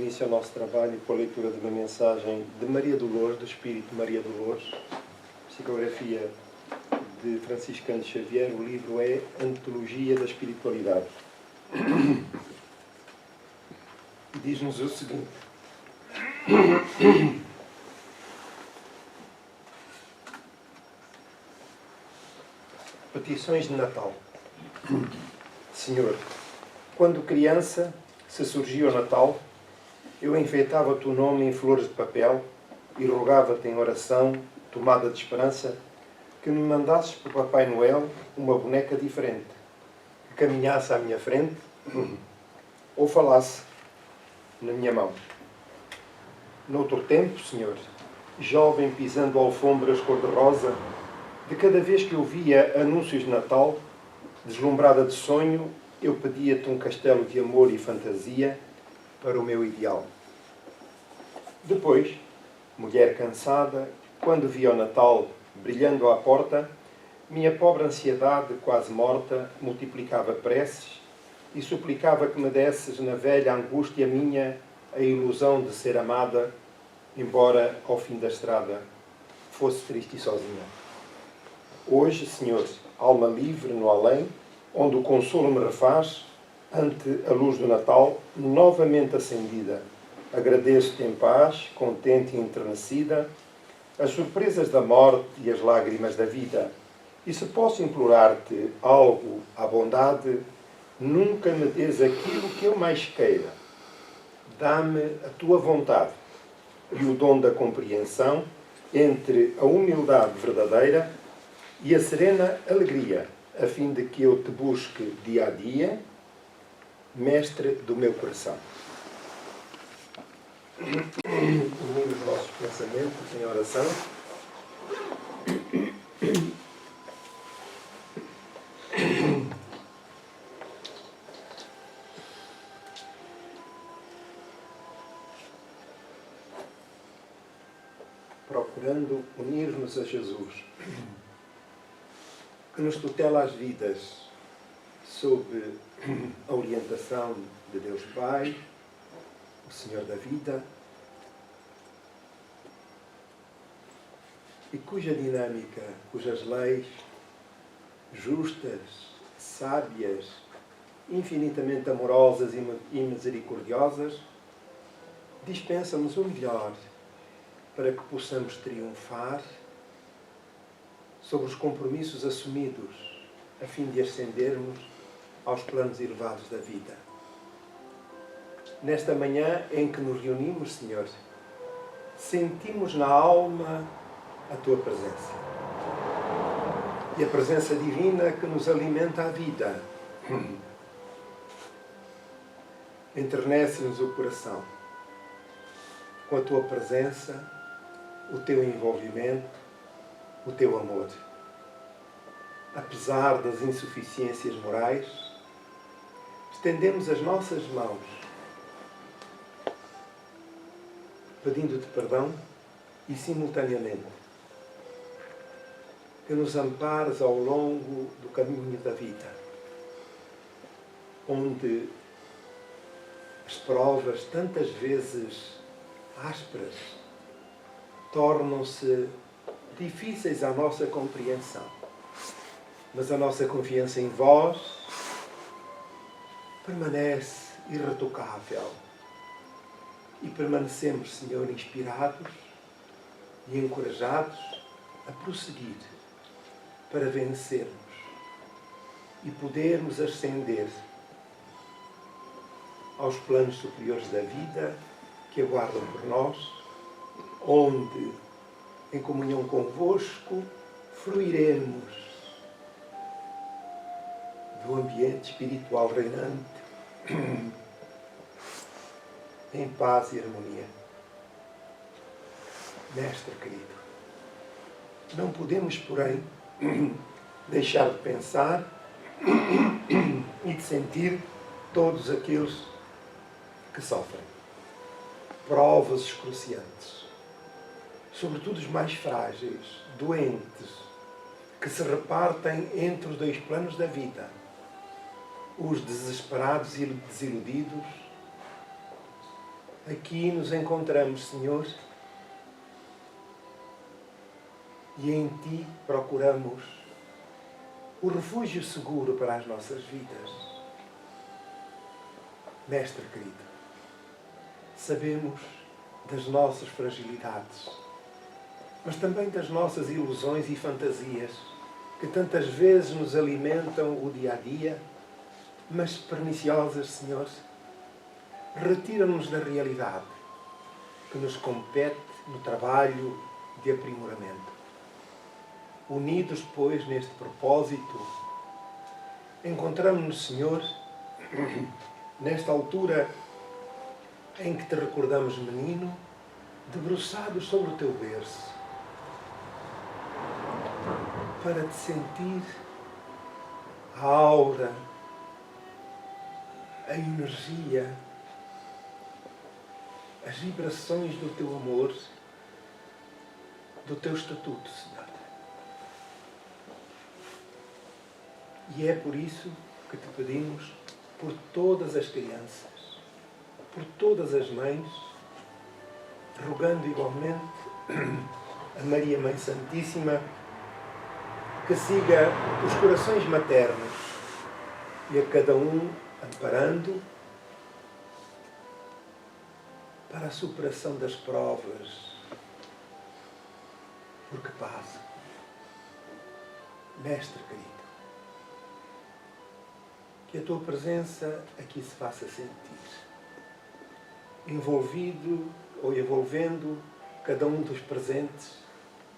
início ao nosso trabalho com a leitura de uma mensagem de Maria Dolores, do Espírito Maria Dolores, psicografia de Franciscano Xavier. O livro é Antologia da Espiritualidade. Diz-nos o seguinte: petições de Natal. Senhor, quando criança, se surgia o Natal, eu enfeitava o teu nome em flores de papel e rogava-te em oração, tomada de esperança, que me mandasses para o Papai Noel uma boneca diferente, que caminhasse à minha frente ou falasse na minha mão. Noutro tempo, Senhor, jovem pisando alfombras cor-de-rosa, de cada vez que eu via anúncios de Natal, deslumbrada de sonho, eu pedia-te um castelo de amor e fantasia para o meu ideal. Depois, mulher cansada, quando via o Natal brilhando à porta, minha pobre ansiedade, quase morta, multiplicava preces e suplicava que me desses na velha angústia minha a ilusão de ser amada, embora ao fim da estrada fosse triste e sozinha. Hoje, Senhor, alma livre no além, onde o consolo me refaz, ante a luz do Natal, novamente acendida, agradeço-te em paz, contente e enternecida, as surpresas da morte e as lágrimas da vida. E se posso implorar-te algo à bondade, nunca me des aquilo que eu mais queira. Dá-me a tua vontade e o dom da compreensão entre a humildade verdadeira e a serena alegria, a fim de que eu te busque dia a dia, mestre do meu coração. Unir os nossos pensamentos em oração. Procurando unir-nos a Jesus, que nos tutela as vidas sob a orientação de Deus Pai, o Senhor da vida, e cuja dinâmica, cujas leis justas, sábias, infinitamente amorosas e misericordiosas, dispensa-nos o melhor para que possamos triunfar sobre os compromissos assumidos, a fim de ascendermos aos planos elevados da vida. Nesta manhã em que nos reunimos, Senhor, sentimos na alma a Tua presença. E a presença divina que nos alimenta a vida. Enternece-nos o coração com a Tua presença, o Teu envolvimento, o Teu amor. Apesar das insuficiências morais, estendemos as nossas mãos, pedindo-te perdão e, simultaneamente, que nos ampares ao longo do caminho da vida, onde as provas, tantas vezes ásperas, tornam-se difíceis à nossa compreensão. Mas a nossa confiança em vós permanece irretocável. E permanecemos, Senhor, inspirados e encorajados a prosseguir para vencermos e podermos ascender aos planos superiores da vida que aguardam por nós, onde, em comunhão convosco, fruiremos do ambiente espiritual reinante em paz e harmonia. Mestre querido, não podemos, porém, deixar de pensar e de sentir todos aqueles que sofrem provas excruciantes, sobretudo os mais frágeis, doentes, que se repartem entre os dois planos da vida, os desesperados e desiludidos Aqui nos encontramos, Senhor, e em Ti procuramos o refúgio seguro para as nossas vidas. Mestre querido, sabemos das nossas fragilidades, mas também das nossas ilusões e fantasias, que tantas vezes nos alimentam o dia-a-dia, mas perniciosas, Senhor. Retira-nos da realidade que nos compete no trabalho de aprimoramento. Unidos, pois, neste propósito, encontramos-nos, Senhor, nesta altura em que te recordamos menino, debruçado sobre o teu berço, para te sentir a aura, a energia, as vibrações do teu amor, do teu estatuto, Senhor. E é por isso que te pedimos por todas as crianças, por todas as mães, rogando igualmente a Maria Mãe Santíssima que siga os corações maternos e a cada um amparando para a superação das provas, porque passa. Mestre querido, que a tua presença aqui se faça sentir, envolvido ou envolvendo cada um dos presentes,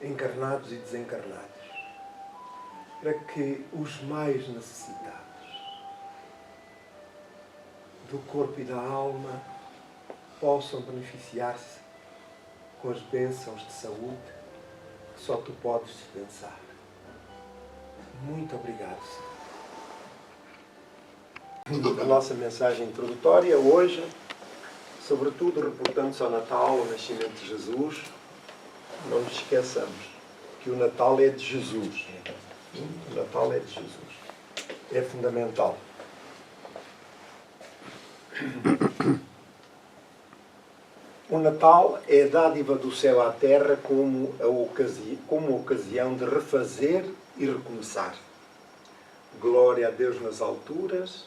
encarnados e desencarnados, para que os mais necessitados do corpo e da alma possam beneficiar-se com as bênçãos de saúde que só tu podes dispensar. Muito obrigado, Senhor. A nossa mensagem introdutória hoje, sobretudo reportando-se ao Natal, ao nascimento de Jesus, não nos esqueçamos que o Natal é de Jesus. O Natal é de Jesus. É fundamental. O Natal é a dádiva do céu à terra como ocasião de refazer e recomeçar. Glória a Deus nas alturas,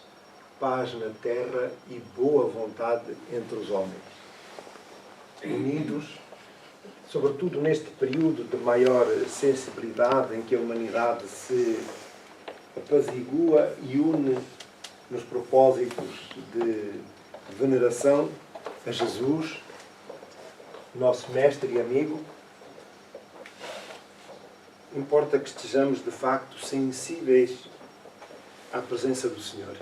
paz na terra e boa vontade entre os homens. Unidos, sobretudo neste período de maior sensibilidade em que a humanidade se apazigua e une nos propósitos de veneração a Jesus, nosso mestre e amigo, importa que estejamos de facto sensíveis à presença do Senhor.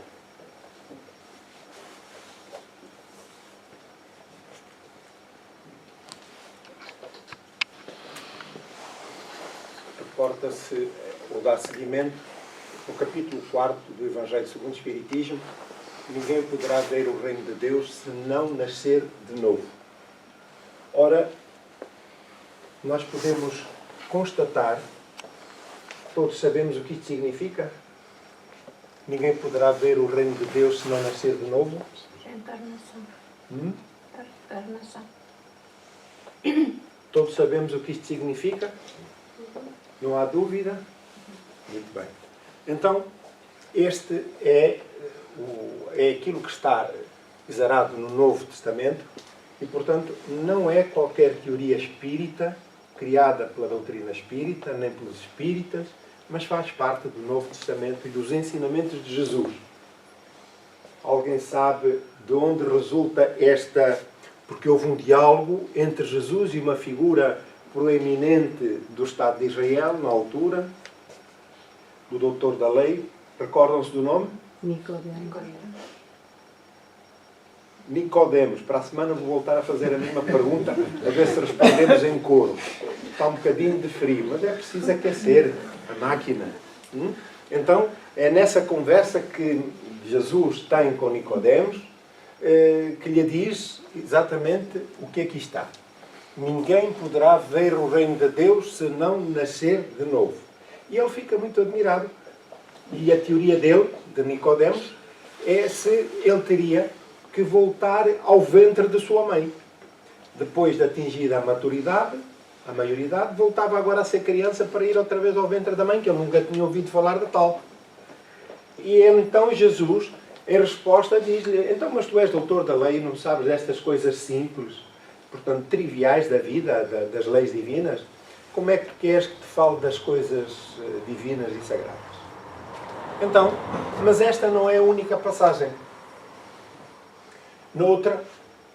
Reporta-se, ou dá seguimento, no capítulo 4 do Evangelho segundo o Espiritismo: ninguém poderá ver o reino de Deus se não nascer de novo. Ora, nós podemos constatar, todos sabemos o que isto significa. Ninguém poderá ver o reino de Deus se não nascer de novo. Encarnação. Encarnação. Todos sabemos o que isto significa? Não há dúvida? Muito bem. Então, este é aquilo que está exarado no Novo Testamento e, portanto, não é qualquer teoria espírita criada pela doutrina espírita, nem pelos espíritas, mas faz parte do Novo Testamento e dos ensinamentos de Jesus. Alguém sabe de onde resulta esta... Porque houve um diálogo entre Jesus e uma figura proeminente do Estado de Israel, na altura, do doutor da lei. Recordam-se do nome? Nicodemos. Para a semana vou voltar a fazer a mesma pergunta, a ver se respondemos em coro. Está um bocadinho de frio, mas é preciso aquecer a máquina. Então, é nessa conversa que Jesus tem com Nicodemos que lhe diz exatamente o que aqui está. Ninguém poderá ver o reino de Deus se não nascer de novo. E ele fica muito admirado. E a teoria dele, de Nicodemos, é se ele teria que voltar ao ventre de sua mãe. Depois de atingida a maturidade, a maioridade, voltava agora a ser criança para ir outra vez ao ventre da mãe, que ele nunca tinha ouvido falar de tal. E então Jesus, em resposta, diz-lhe: então, mas tu és doutor da lei e não sabes destas coisas simples, portanto, triviais da vida, das leis divinas? Como é que tu queres que te fale das coisas divinas e sagradas? Então, mas esta não é a única passagem. Noutra,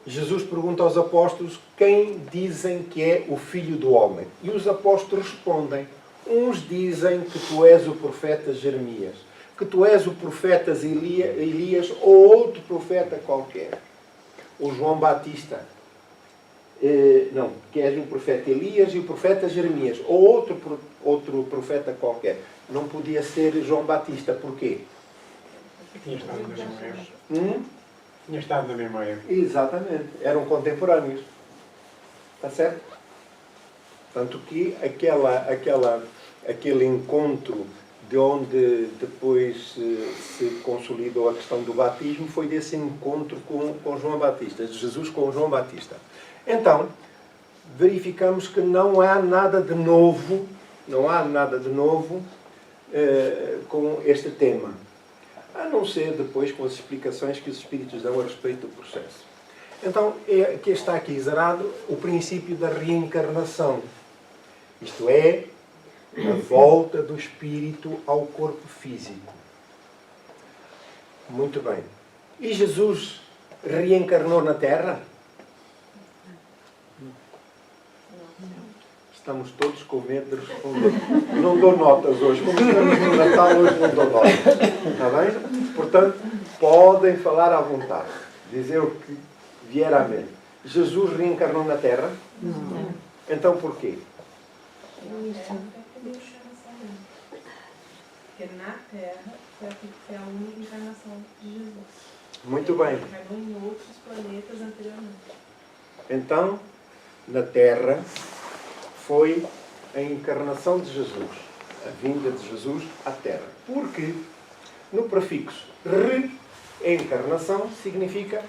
Jesus pergunta aos apóstolos: quem dizem que é o Filho do Homem? E os apóstolos respondem: uns dizem que tu és o profeta Jeremias, que tu és o profeta Elias ou outro profeta qualquer. O João Batista. Não, que és o profeta Elias e o profeta Jeremias ou outro profeta qualquer. Não podia ser João Batista. Porquê? Tinha estado na mesma época. Tinha estado na mesma época. Exatamente. Eram contemporâneos. Está certo? Tanto que aquele encontro de onde depois se consolidou a questão do batismo foi desse encontro com João Batista, de Jesus com João Batista. Então, verificamos que não há nada de novo, com este tema. A não ser depois com as explicações que os Espíritos dão a respeito do processo. Então, aqui está exarado o princípio da reencarnação. Isto é, a volta do Espírito ao corpo físico. Muito bem. E Jesus reencarnou na Terra? Estamos todos com medo de responder. Não dou notas hoje. Como estamos no Natal, hoje não dou notas. Está bem? Portanto, podem falar à vontade. Dizer o que vier à mente. Jesus reencarnou na Terra? Não. Então porquê? Porque na Terra foi a única encarnação de Jesus. Muito bem. Ele encarnou em outros planetas anteriormente. Então, na Terra, foi a encarnação de Jesus, a vinda de Jesus à Terra. Porque no prefixo reencarnação significa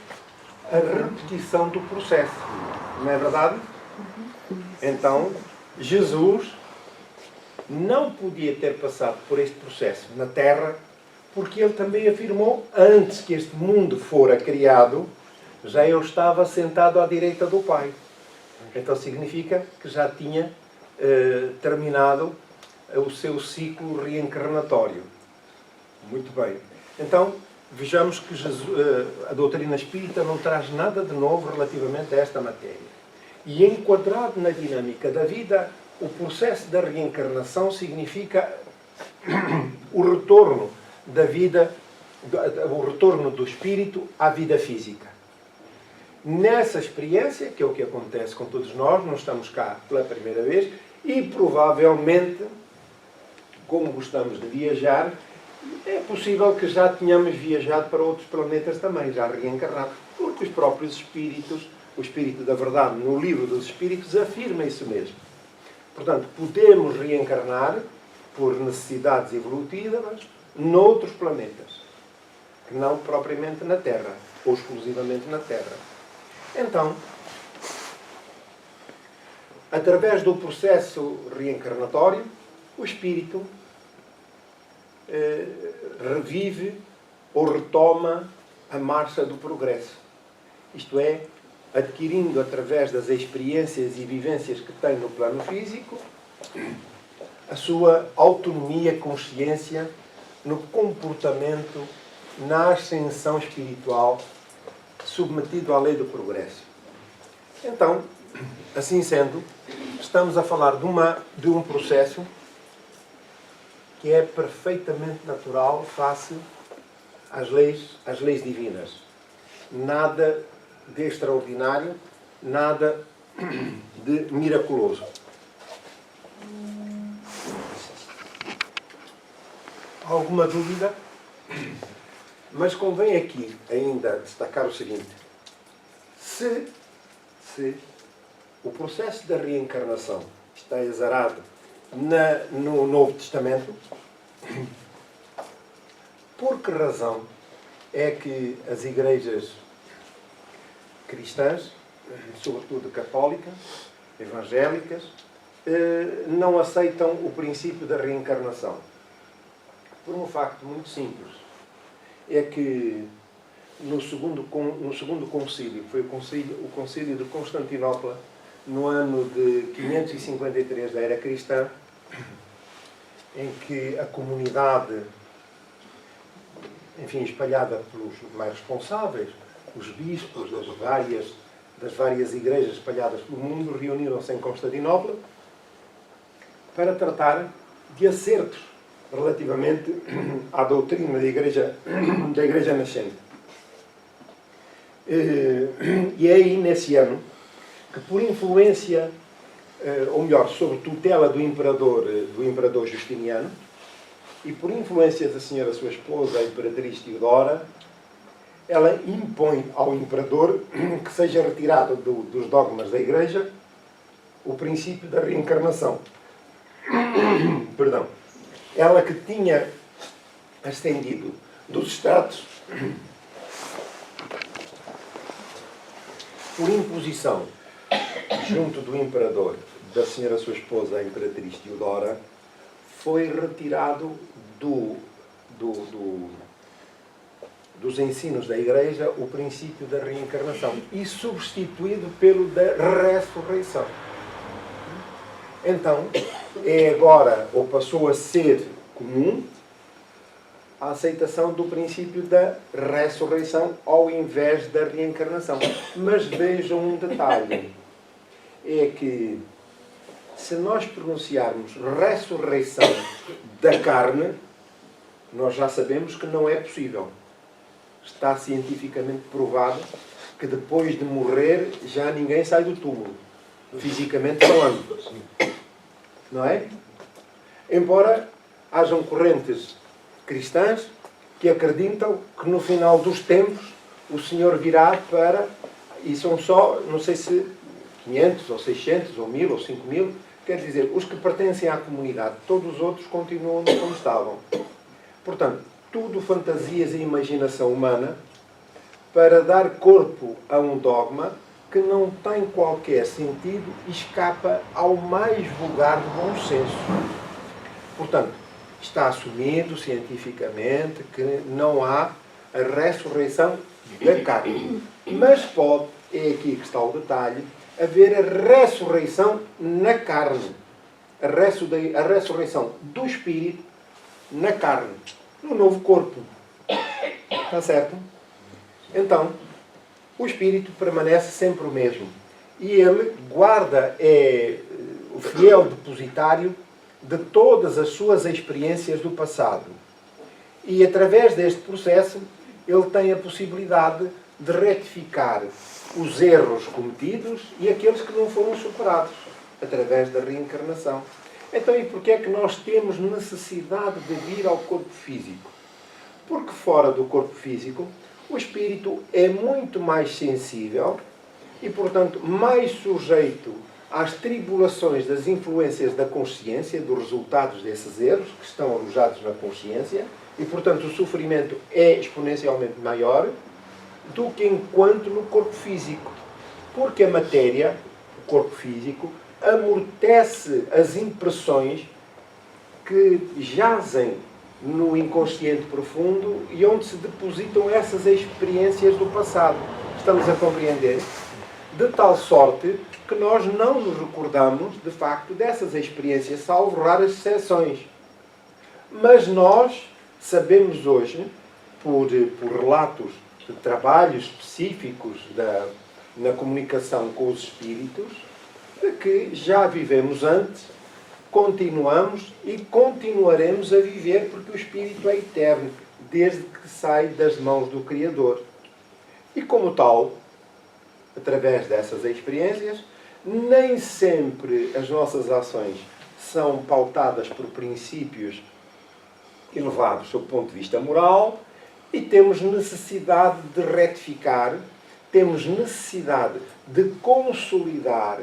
a repetição do processo. Não é verdade? Então, Jesus não podia ter passado por este processo na Terra, porque ele também afirmou, antes que este mundo fora criado, já eu estava sentado à direita do Pai. Então significa que já tinha terminado o seu ciclo reencarnatório. Muito bem. Então, vejamos que a doutrina espírita não traz nada de novo relativamente a esta matéria. E enquadrado na dinâmica da vida, o processo da reencarnação significa o retorno da vida, o retorno do espírito à vida física. Nessa experiência, que é o que acontece com todos nós, não estamos cá pela primeira vez, e provavelmente, como gostamos de viajar, é possível que já tenhamos viajado para outros planetas também, já reencarnado, porque os próprios espíritos, o Espírito da Verdade, no Livro dos Espíritos, afirma isso mesmo. Portanto, podemos reencarnar, por necessidades evolutivas, noutros planetas, que não propriamente na Terra, ou exclusivamente na Terra. Então, através do processo reencarnatório, o espírito revive ou retoma a marcha do progresso. Isto é, adquirindo através das experiências e vivências que tem no plano físico, a sua autonomia, consciência no comportamento, na ascensão espiritual, submetido à lei do progresso. Então, assim sendo, estamos a falar de um processo que é perfeitamente natural face às leis divinas. Nada de extraordinário, nada de miraculoso. Alguma dúvida? Mas convém aqui ainda destacar o seguinte. Se o processo da reencarnação está exarado no Novo Testamento, por que razão é que as igrejas cristãs, sobretudo católicas, evangélicas, não aceitam o princípio da reencarnação. Por um facto muito simples. É que no segundo concílio, que foi o concílio de Constantinopla, no ano de 553 da era cristã, em que a comunidade, enfim, espalhada pelos mais responsáveis, os bispos das várias igrejas espalhadas pelo mundo, reuniram-se em Constantinopla para tratar de acertos relativamente à doutrina da Igreja nascente. E é aí, nesse ano, que por influência, ou melhor, sob tutela do imperador Justiniano, e por influência da senhora sua esposa, a imperatriz Teodora, ela impõe ao imperador que seja retirado dos dogmas da Igreja o princípio da reencarnação. Perdão. Ela que tinha ascendido dos status por imposição junto do imperador, da senhora sua esposa, a imperatriz Teodora, foi retirado dos ensinos da Igreja o princípio da reencarnação e substituído pelo da ressurreição. Então, é agora, ou passou a ser comum, a aceitação do princípio da ressurreição ao invés da reencarnação. Mas vejam um detalhe, é que se nós pronunciarmos ressurreição da carne, nós já sabemos que não é possível. Está cientificamente provado que depois de morrer já ninguém sai do túmulo, fisicamente falando. Não é? Embora hajam correntes cristãs que acreditam que no final dos tempos o Senhor virá para, e são só, não sei se 500 ou 600 ou 1000 ou 5000, quer dizer, os que pertencem à comunidade, todos os outros continuam como estavam. Portanto, tudo fantasias e imaginação humana para dar corpo a um dogma que não tem qualquer sentido e escapa ao mais vulgar do bom senso. Portanto, está assumido cientificamente que não há a ressurreição da carne. Mas pode, é aqui que está o detalhe, haver a ressurreição na carne. A ressurreição do espírito na carne, no novo corpo. Está certo? Então, o espírito permanece sempre o mesmo. E ele guarda, é o fiel depositário de todas as suas experiências do passado. E através deste processo, ele tem a possibilidade de retificar os erros cometidos e aqueles que não foram superados, através da reencarnação. Então, e porquê é que nós temos necessidade de vir ao corpo físico? Porque fora do corpo físico, o espírito é muito mais sensível e, portanto, mais sujeito às tribulações das influências da consciência, dos resultados desses erros que estão alojados na consciência, e, portanto, o sofrimento é exponencialmente maior do que enquanto no corpo físico. Porque a matéria, o corpo físico, amortece as impressões que jazem no inconsciente profundo e onde se depositam essas experiências do passado. Estamos a compreender? De tal sorte que nós não nos recordamos, de facto, dessas experiências, salvo raras exceções. Mas nós sabemos hoje, por relatos de trabalhos específicos na comunicação com os espíritos, de que já vivemos antes, continuamos e continuaremos a viver, porque o espírito é eterno, desde que sai das mãos do Criador. E como tal, através dessas experiências, nem sempre as nossas ações são pautadas por princípios elevados sob o ponto de vista moral, e temos necessidade de retificar, temos necessidade de consolidar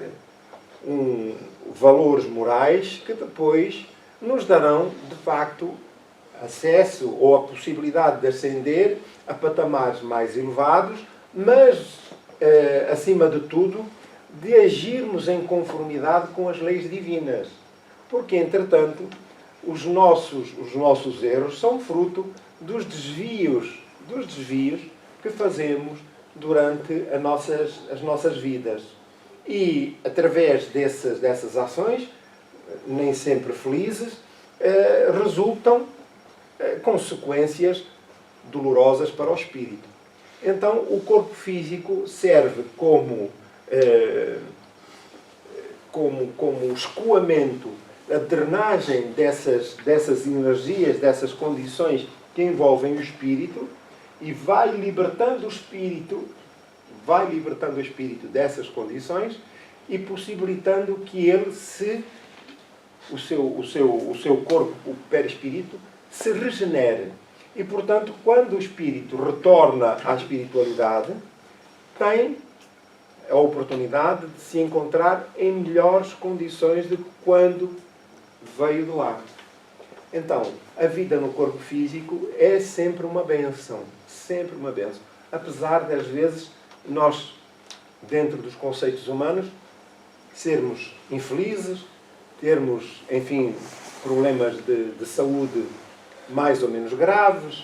valores morais que depois nos darão, de facto, acesso ou a possibilidade de ascender a patamares mais elevados, mas acima de tudo, de agirmos em conformidade com as leis divinas. Porque, entretanto, os nossos erros são fruto dos desvios que fazemos durante as nossas vidas. E, através dessas ações, nem sempre felizes, resultam consequências dolorosas para o espírito. Então, o corpo físico serve como escoamento, a drenagem dessas energias, dessas condições que envolvem o espírito, e vai libertando o espírito dessas condições e possibilitando que ele o seu corpo, o perispírito, se regenere. E, portanto, quando o espírito retorna à espiritualidade, tem a oportunidade de se encontrar em melhores condições do que quando veio de lá. Então, a vida no corpo físico é sempre uma bênção. Sempre uma bênção. Apesar de, às vezes, nós, dentro dos conceitos humanos, sermos infelizes, termos, enfim, problemas de saúde mais ou menos graves,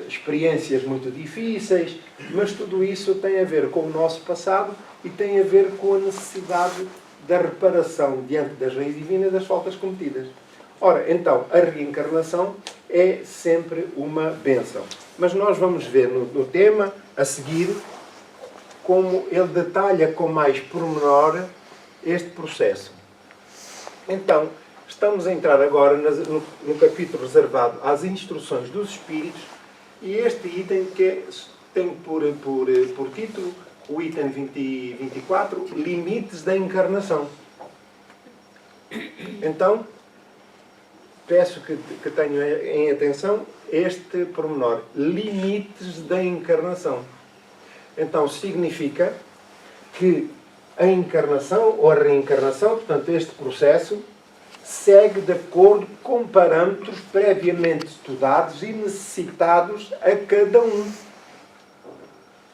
experiências muito difíceis, mas tudo isso tem a ver com o nosso passado e tem a ver com a necessidade da reparação diante das leis divinas das faltas cometidas. Ora, então, a reencarnação é sempre uma bênção. Mas nós vamos ver no tema, a seguir, como ele detalha com mais pormenor este processo. Então, estamos a entrar agora no capítulo reservado às instruções dos espíritos, e este item tem por título o item 24, limites da encarnação. Então, peço que tenham em atenção este pormenor, limites da encarnação. Então, significa que a encarnação ou a reencarnação, portanto, este processo, segue de acordo com parâmetros previamente estudados e necessitados a cada um.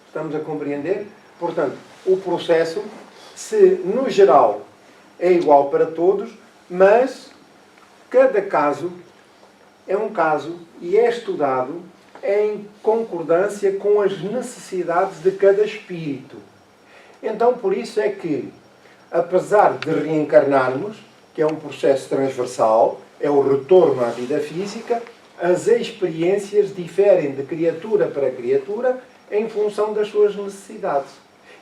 Estamos a compreender? Portanto, o processo, no geral, é igual para todos, mas cada caso é um caso e é estudado em concordância com as necessidades de cada espírito. Então, por isso é que, apesar de reencarnarmos, que é um processo transversal, é o retorno à vida física, as experiências diferem de criatura para criatura em função das suas necessidades.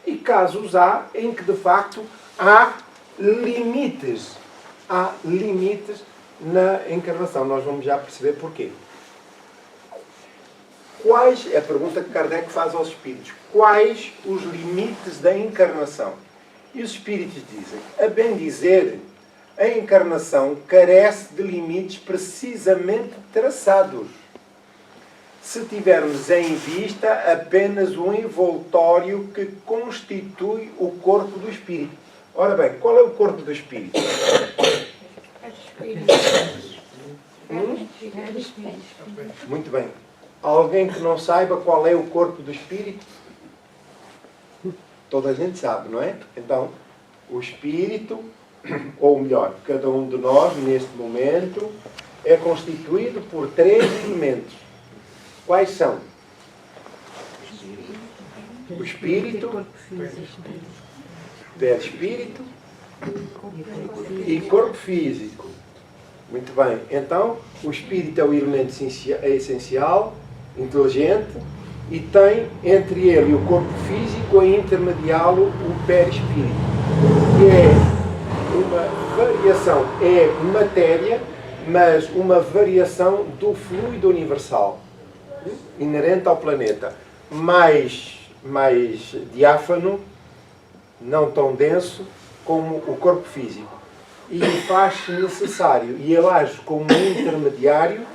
E casos há em que, de facto, há limites. Há limites na encarnação. Nós vamos já perceber porquê. É a pergunta que Kardec faz aos espíritos. Quais os limites da encarnação? E os espíritos dizem, a bem dizer, a encarnação carece de limites precisamente traçados. Se tivermos em vista apenas o envoltório que constitui o corpo do espírito. Ora bem, qual é o corpo do espírito? Muito bem. Alguém que não saiba qual é o corpo do espírito? Toda a gente sabe, não é? Então, o espírito, ou melhor, cada um de nós, neste momento, é constituído por 3 elementos. Quais são? O espírito, perispírito e corpo físico. Muito bem. Então, o espírito é o elemento essencial, inteligente, e tem entre ele e o corpo físico a intermediá-lo o perispírito, que é uma variação, é matéria, mas uma variação do fluido universal, inerente ao planeta, mais diáfano, não tão denso como o corpo físico. E faz-se necessário, e ele age como um intermediário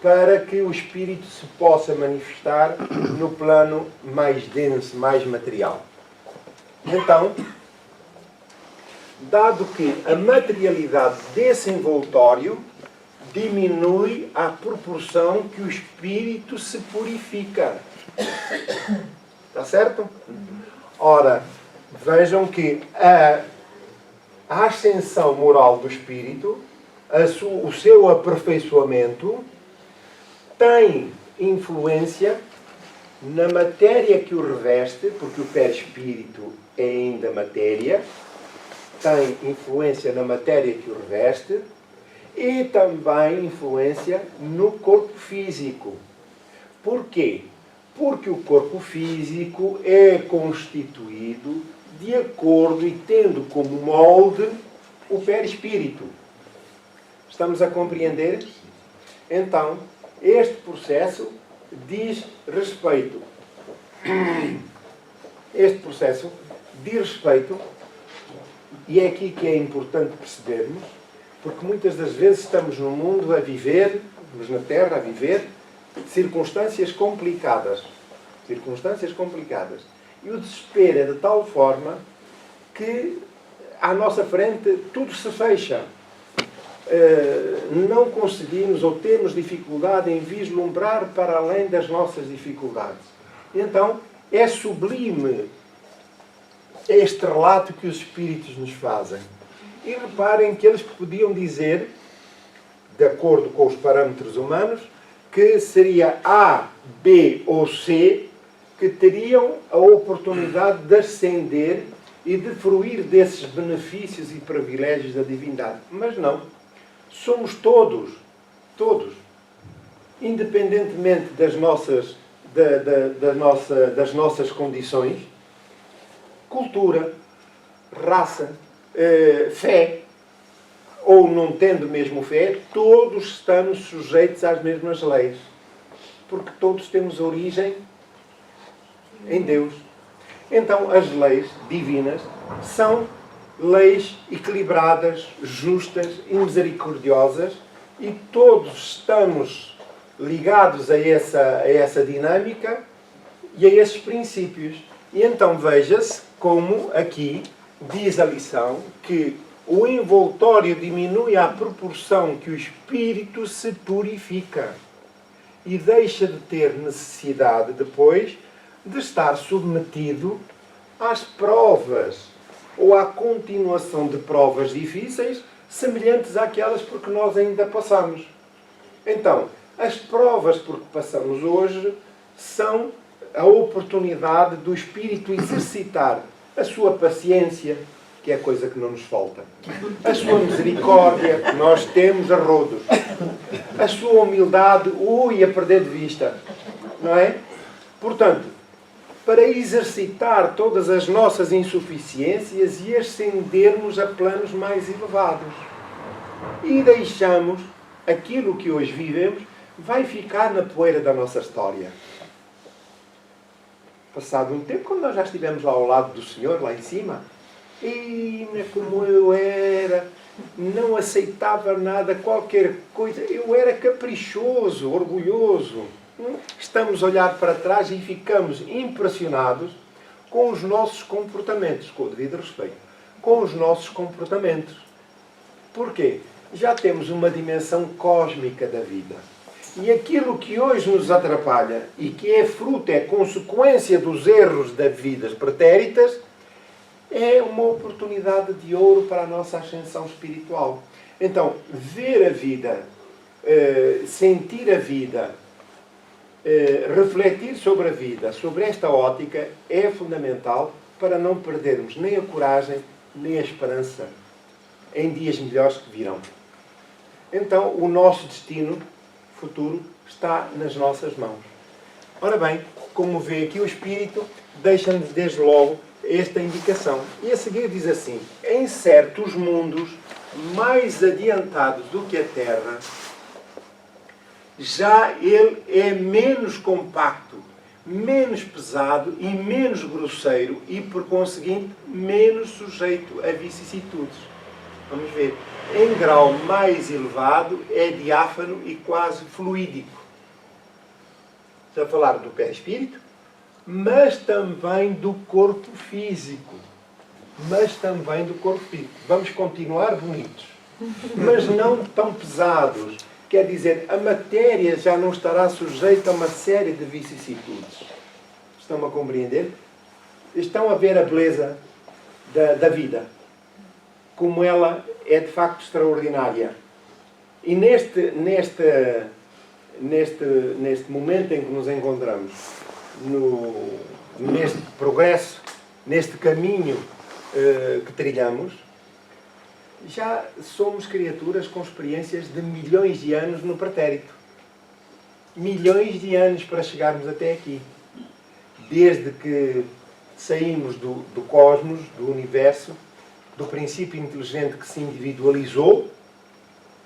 para que o espírito se possa manifestar no plano mais denso, mais material. Então, dado que a materialidade desse envoltório diminui à proporção que o espírito se purifica. Está certo? Ora, vejam que a ascensão moral do espírito, o seu aperfeiçoamento, tem influência na matéria que o reveste, porque o perispírito é ainda matéria, tem influência na matéria que o reveste e também influência no corpo físico. Porquê? Porque o corpo físico é constituído de acordo e tendo como molde o perispírito. Estamos a compreender? Então, este processo diz respeito. Este processo diz respeito, e é aqui que é importante percebermos, porque muitas das vezes estamos no mundo a viver, estamos na Terra a viver, circunstâncias complicadas. Circunstâncias complicadas. E o desespero é de tal forma que à nossa frente tudo se fecha. Não conseguimos ou temos dificuldade em vislumbrar para além das nossas dificuldades. Então, é sublime este relato que os Espíritos nos fazem. E reparem que eles podiam dizer, de acordo com os parâmetros humanos, que seria A, B ou C que teriam a oportunidade de ascender e de fruir desses benefícios e privilégios da divindade. Mas não. Somos todos, independentemente das nossas condições, cultura, raça, fé, ou não tendo mesmo fé, todos estamos sujeitos às mesmas leis. Porque todos temos origem em Deus. Então, as leis divinas são leis equilibradas, justas e misericordiosas, e todos estamos ligados a essa dinâmica e a esses princípios. E então veja-se como aqui diz a lição que o envoltório diminui à proporção que o espírito se purifica e deixa de ter necessidade depois de estar submetido às provas ou à continuação de provas difíceis semelhantes àquelas por que nós ainda passamos. Então, as provas por que passamos hoje são a oportunidade do espírito exercitar a sua paciência, que é a coisa que não nos falta, a sua misericórdia, que nós temos a rodos, a sua humildade, a perder de vista, não é? Portanto, para exercitar todas as nossas insuficiências e ascendermos a planos mais elevados. E deixamos aquilo que hoje vivemos vai ficar na poeira da nossa história. Passado um tempo, quando nós já estivemos lá ao lado do Senhor, lá em cima, e como eu era, não aceitava nada, qualquer coisa, eu era caprichoso, orgulhoso. Estamos a olhar para trás e ficamos impressionados com os nossos comportamentos, com o devido respeito, com os nossos comportamentos. Porquê? Já temos uma dimensão cósmica da vida. E aquilo que hoje nos atrapalha e que é fruto, é consequência dos erros das vidas pretéritas, é uma oportunidade de ouro para a nossa ascensão espiritual. Então, ver a vida, sentir a vida, refletir sobre a vida, sobre esta ótica, é fundamental para não perdermos nem a coragem, nem a esperança em dias melhores que virão. Então, o nosso destino futuro está nas nossas mãos. Ora bem, como vê aqui o Espírito, deixa-nos desde logo esta indicação. E a seguir diz assim: em certos mundos mais adiantados do que a Terra, já ele é menos compacto, menos pesado e menos grosseiro e, por conseguinte, menos sujeito a vicissitudes. Vamos ver. Em grau mais elevado, é diáfano e quase fluídico. Estamos a falar do perispírito, mas também do corpo físico. Vamos continuar bonitos, mas não tão pesados. Quer dizer, a matéria já não estará sujeita a uma série de vicissitudes. Estão a compreender? Estão a ver a beleza da vida. Como ela é de facto extraordinária. E neste momento em que nos encontramos, neste progresso, neste caminho que trilhamos, já somos criaturas com experiências de milhões de anos no pretérito. Milhões de anos para chegarmos até aqui. Desde que saímos do cosmos, do universo, do princípio inteligente que se individualizou,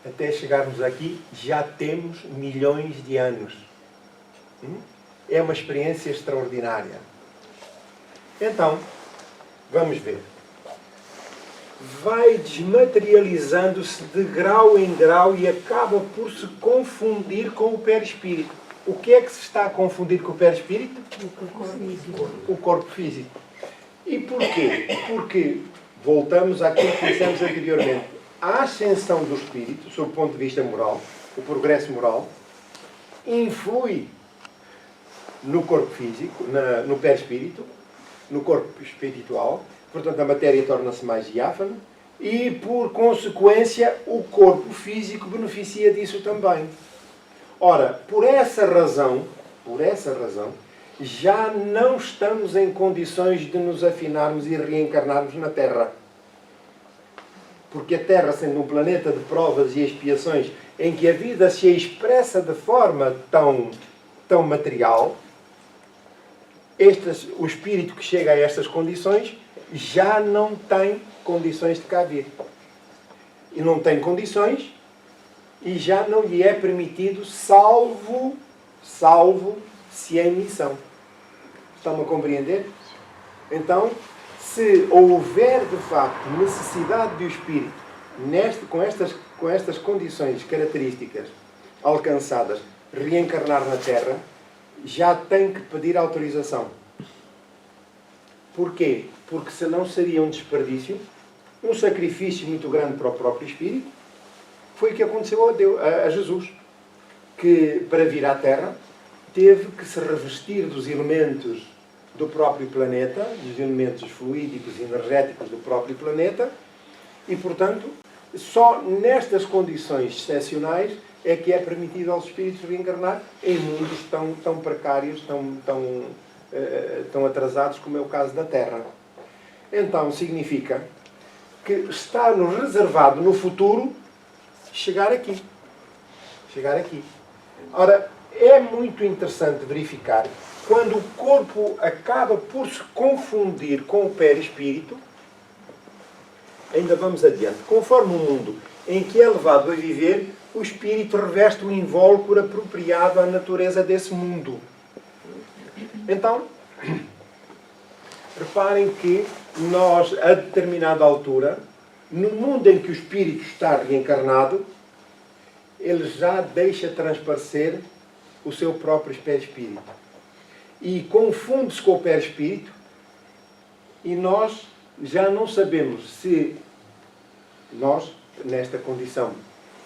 até chegarmos aqui, já temos milhões de anos. É uma experiência extraordinária. Então, vamos ver. Vai desmaterializando-se de grau em grau e acaba por se confundir com o perispírito. O que é que se está a confundir com o perispírito? O corpo físico. E porquê? Porque, voltamos àquilo que dissemos anteriormente, a ascensão do espírito, sob o ponto de vista moral, o progresso moral, influi no corpo físico, no perispírito, no corpo espiritual. Portanto, a matéria torna-se mais diáfana e, por consequência, o corpo físico beneficia disso também. Ora, por essa razão, já não estamos em condições de nos afinarmos e reencarnarmos na Terra. Porque a Terra, sendo um planeta de provas e expiações, em que a vida se expressa de forma tão material, o espírito que chega a estas condições já não tem condições de cá vir. E não tem condições e já não lhe é permitido, salvo se é missão. Estão a compreender? Então, se houver de facto necessidade do espírito, com estas condições características alcançadas, reencarnar na Terra, já tem que pedir autorização. Porquê? Porque senão seria um desperdício, um sacrifício muito grande para o próprio espírito. Foi o que aconteceu a Jesus, que para vir à Terra teve que se revestir dos elementos do próprio planeta, dos elementos fluídicos e energéticos do próprio planeta, e, portanto, só nestas condições excepcionais é que é permitido aos espíritos reencarnar em mundos tão precários, tão atrasados como é o caso da Terra. Então, significa que está-nos reservado no futuro chegar aqui. Ora, é muito interessante verificar quando o corpo acaba por se confundir com o perispírito. Ainda vamos adiante. Conforme o mundo em que é levado a viver, o espírito reveste o invólucro apropriado à natureza desse mundo. Então, reparem que nós, a determinada altura, no mundo em que o espírito está reencarnado, ele já deixa transparecer o seu próprio perispírito. E confunde-se com o perispírito, e nós já não sabemos se nós, nesta condição,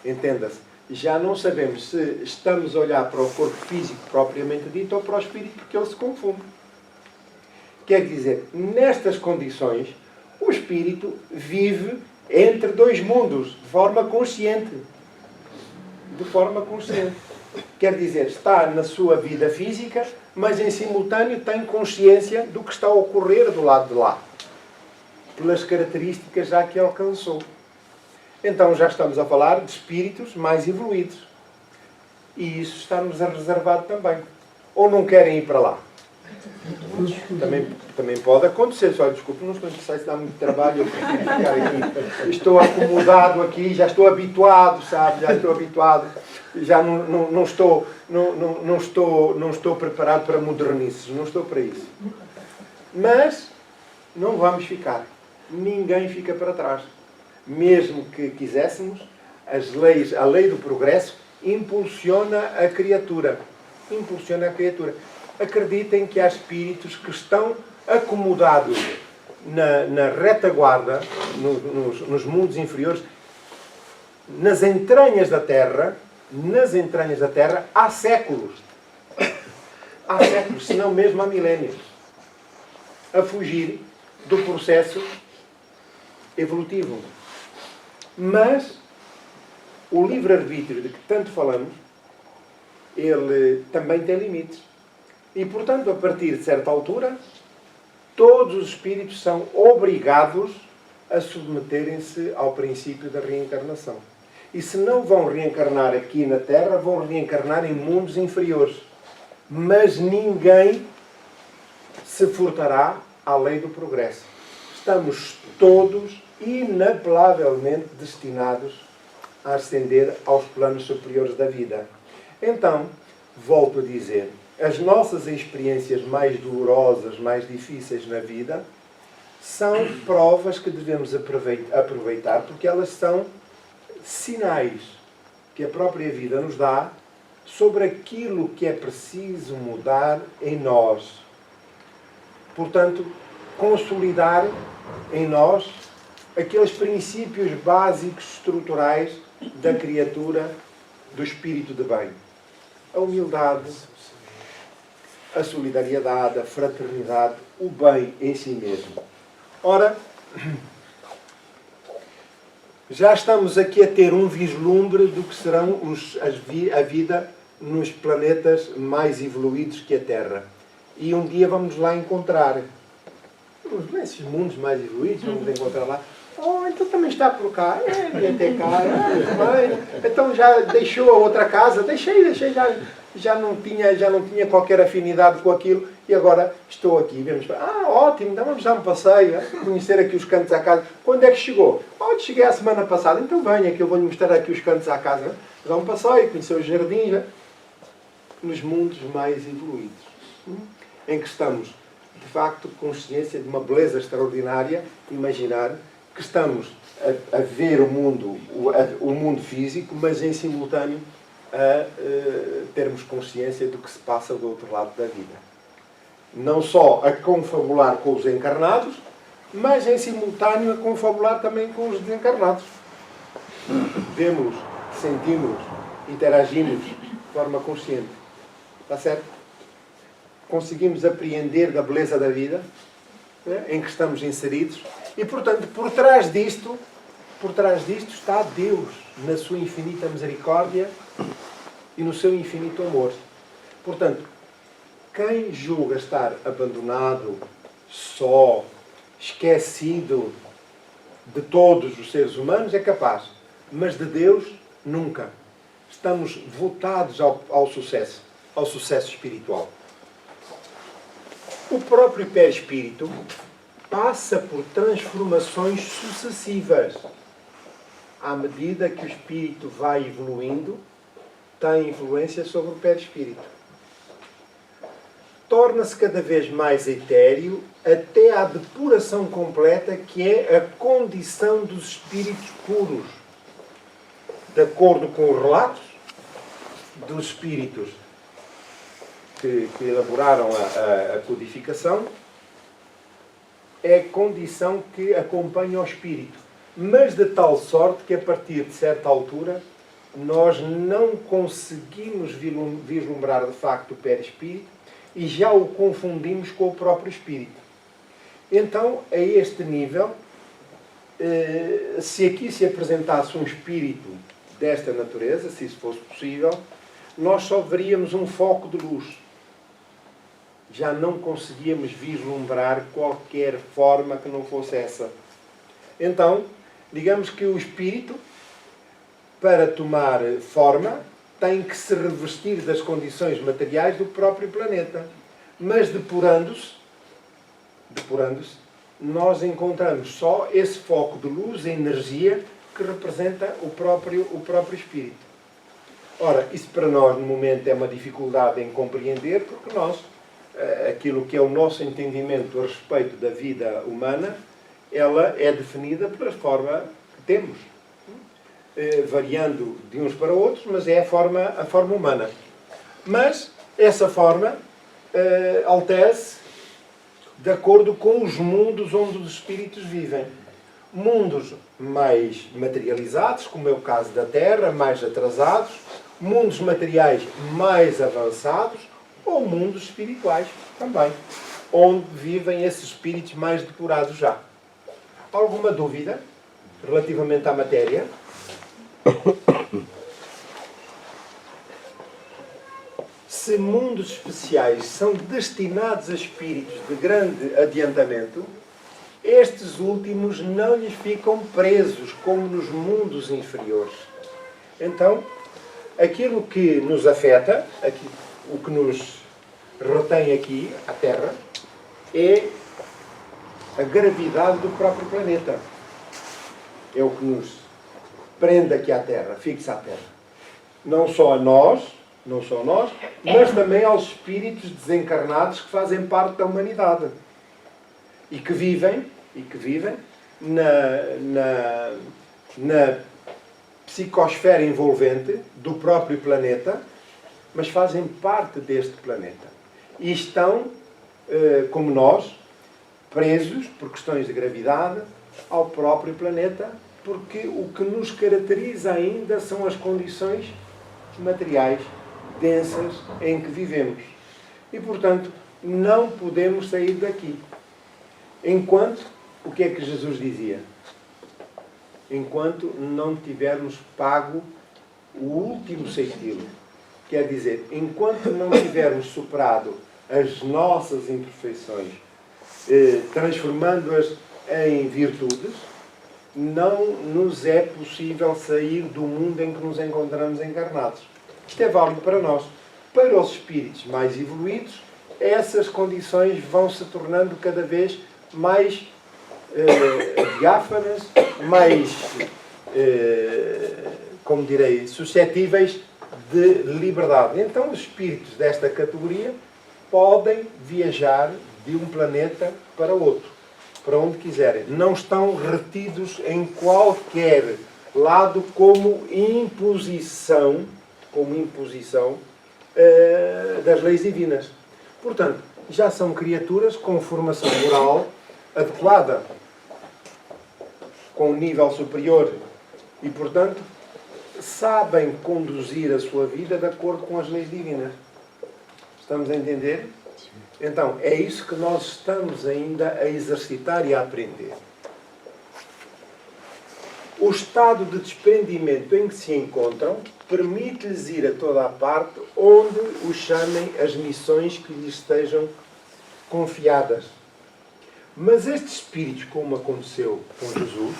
entenda-se, já não sabemos se estamos a olhar para o corpo físico propriamente dito ou para o espírito, porque ele se confunde. Quer dizer, nestas condições, o espírito vive entre dois mundos, de forma consciente. Quer dizer, está na sua vida física, mas em simultâneo tem consciência do que está a ocorrer do lado de lá, pelas características já que alcançou. Então já estamos a falar de espíritos mais evoluídos. E isso está-nos reservado também. Ou não querem ir para lá? Também pode acontecer. Só, desculpe, não estou interessado, se dá muito trabalho, eu prefiro ficar aqui. Estou acomodado aqui, já estou habituado, sabe? Já estou habituado. Já não estou preparado para modernices. Não estou para isso. Mas não vamos ficar. Ninguém fica para trás. Mesmo que quiséssemos, a lei do progresso impulsiona a criatura. Acreditem que há espíritos que estão acomodados na retaguarda, nos mundos inferiores, nas entranhas da Terra, há séculos. Se não mesmo há milénios. a fugir do processo evolutivo. Mas o livre-arbítrio de que tanto falamos, ele também tem limites. E, portanto, a partir de certa altura, todos os espíritos são obrigados a submeterem-se ao princípio da reencarnação. E se não vão reencarnar aqui na Terra, vão reencarnar em mundos inferiores. Mas ninguém se furtará à lei do progresso. Estamos todos inapelavelmente destinados a ascender aos planos superiores da vida. Então, volto a dizer, as nossas experiências mais dolorosas, mais difíceis na vida, são provas que devemos aproveitar, porque elas são sinais que a própria vida nos dá sobre aquilo que é preciso mudar em nós. Portanto, consolidar em nós aqueles princípios básicos estruturais da criatura do espírito de bem. A humildade, a solidariedade, a fraternidade, o bem em si mesmo. Ora, já estamos aqui a ter um vislumbre do que serão a vida nos planetas mais evoluídos que a Terra. E um dia vamos lá encontrar, nesses mundos mais evoluídos, vamos encontrar lá, oh, então também está por cá, devia ter cá, então já deixou a outra casa, deixei, já não tinha qualquer afinidade com aquilo e agora estou aqui. Vemos, ótimo, então vamos dar um passeio, conhecer aqui os cantos à casa. Quando é que chegou? Cheguei a semana passada, então venha que eu vou-lhe mostrar aqui os cantos à casa. Dar um passeio, conhecer os jardins, nos mundos mais evoluídos, em que estamos, de facto, consciência de uma beleza extraordinária, imaginar que estamos a ver o mundo físico, mas em simultâneo a termos consciência do que se passa do outro lado da vida. Não só a confabular com os encarnados, mas em simultâneo a confabular também com os desencarnados. Vemos, sentimos, interagimos de forma consciente. Está certo? Conseguimos apreender da beleza da vida, em que estamos inseridos. E, portanto, por trás disto está Deus, na sua infinita misericórdia e no seu infinito amor. Portanto, quem julga estar abandonado, só, esquecido de todos os seres humanos é capaz, mas de Deus, nunca. Estamos votados ao sucesso espiritual. O próprio perispírito passa por transformações sucessivas. À medida que o espírito vai evoluindo, tem influência sobre o perispírito. Torna-se cada vez mais etéreo até à depuração completa, que é a condição dos espíritos puros. De acordo com os relatos dos espíritos que elaboraram a codificação, é a condição que acompanha o espírito. Mas de tal sorte que, a partir de certa altura, nós não conseguimos vislumbrar de facto o perispírito e já o confundimos com o próprio espírito. Então, a este nível, se aqui se apresentasse um espírito desta natureza, se isso fosse possível, nós só veríamos um foco de luz. Já não conseguíamos vislumbrar qualquer forma que não fosse essa. Então, digamos que o espírito, para tomar forma, tem que se revestir das condições materiais do próprio planeta. Mas depurando-se, nós encontramos só esse foco de luz, a energia, que representa o próprio espírito. Ora, isso para nós, no momento, é uma dificuldade em compreender, porque nós, aquilo que é o nosso entendimento a respeito da vida humana, ela é definida pela forma que temos. Variando de uns para outros, mas é a forma humana. Mas essa forma altera-se de acordo com os mundos onde os espíritos vivem. Mundos mais materializados, como é o caso da Terra, mais atrasados, mundos materiais mais avançados, ou mundos espirituais também. onde vivem esses espíritos mais depurados já. Alguma dúvida relativamente à matéria? Se mundos especiais são destinados a espíritos de grande adiantamento, estes últimos não lhes ficam presos como nos mundos inferiores. Então, aquilo que nos afeta, o que nos retém aqui, a Terra, é a gravidade do próprio planeta. É o que nos prende aqui à Terra, fixa à Terra. Não só a nós, mas também aos espíritos desencarnados que fazem parte da humanidade e que vivem na psicosfera envolvente do próprio planeta, mas fazem parte deste planeta. E estão, como nós, presos por questões de gravidade ao próprio planeta, porque o que nos caracteriza ainda são as condições materiais densas em que vivemos. E, portanto, não podemos sair daqui. Enquanto, o que é que Jesus dizia? Enquanto não tivermos pago o último sextilo. Quer dizer, enquanto não tivermos superado as nossas imperfeições, transformando-as em virtudes, não nos é possível sair do mundo em que nos encontramos encarnados. Isto é válido para nós. Para os espíritos mais evoluídos, essas condições vão se tornando cada vez mais diáfanas, mais, como direi, suscetíveis de liberdade. Então, os espíritos desta categoria podem viajar de um planeta para outro, para onde quiserem. Não estão retidos em qualquer lado como imposição das leis divinas. Portanto, já são criaturas com formação moral adequada, com um nível superior e, portanto, sabem conduzir a sua vida de acordo com as leis divinas. Estamos a entender? Então, é isso que nós estamos ainda a exercitar e a aprender. O estado de desprendimento em que se encontram permite-lhes ir a toda a parte onde os chamem as missões que lhes estejam confiadas. Mas estes espíritos, como aconteceu com Jesus,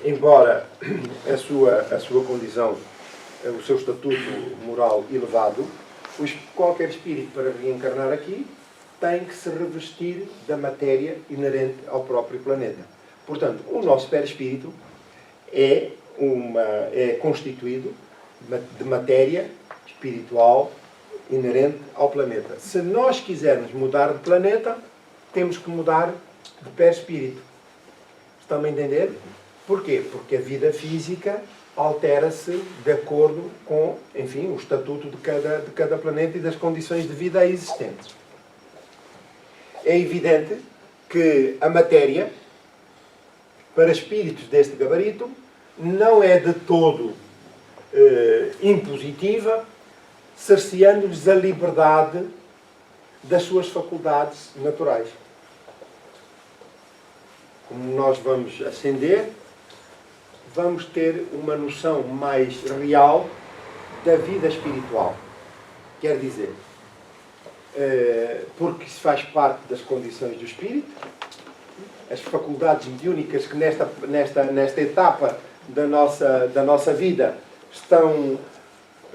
embora a sua condição, o seu estatuto moral elevado, qualquer espírito para reencarnar aqui tem que se revestir da matéria inerente ao próprio planeta. Portanto, o nosso perispírito é constituído de matéria espiritual inerente ao planeta. Se nós quisermos mudar de planeta, temos que mudar de perispírito. Estão a entender? Porquê? Porque a vida física altera-se de acordo com, enfim, o estatuto de cada planeta e das condições de vida existentes. É evidente que a matéria, para espíritos deste gabarito, não é de todo impositiva, cerceando-lhes a liberdade das suas faculdades naturais. Como nós vamos ascender, vamos ter uma noção mais real da vida espiritual. Quer dizer, porque isso faz parte das condições do espírito, as faculdades mediúnicas que nesta etapa da nossa vida estão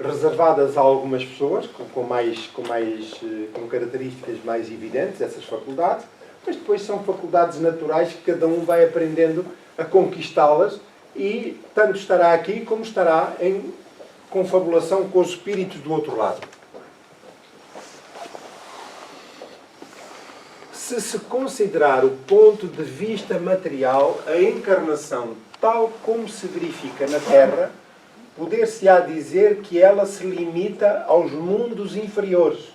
reservadas a algumas pessoas com características mais evidentes, essas faculdades, mas depois são faculdades naturais que cada um vai aprendendo a conquistá-las e tanto estará aqui como estará em confabulação com os espíritos do outro lado. Se se considerar o ponto de vista material, a encarnação tal como se verifica na Terra, poder-se-á dizer que ela se limita aos mundos inferiores.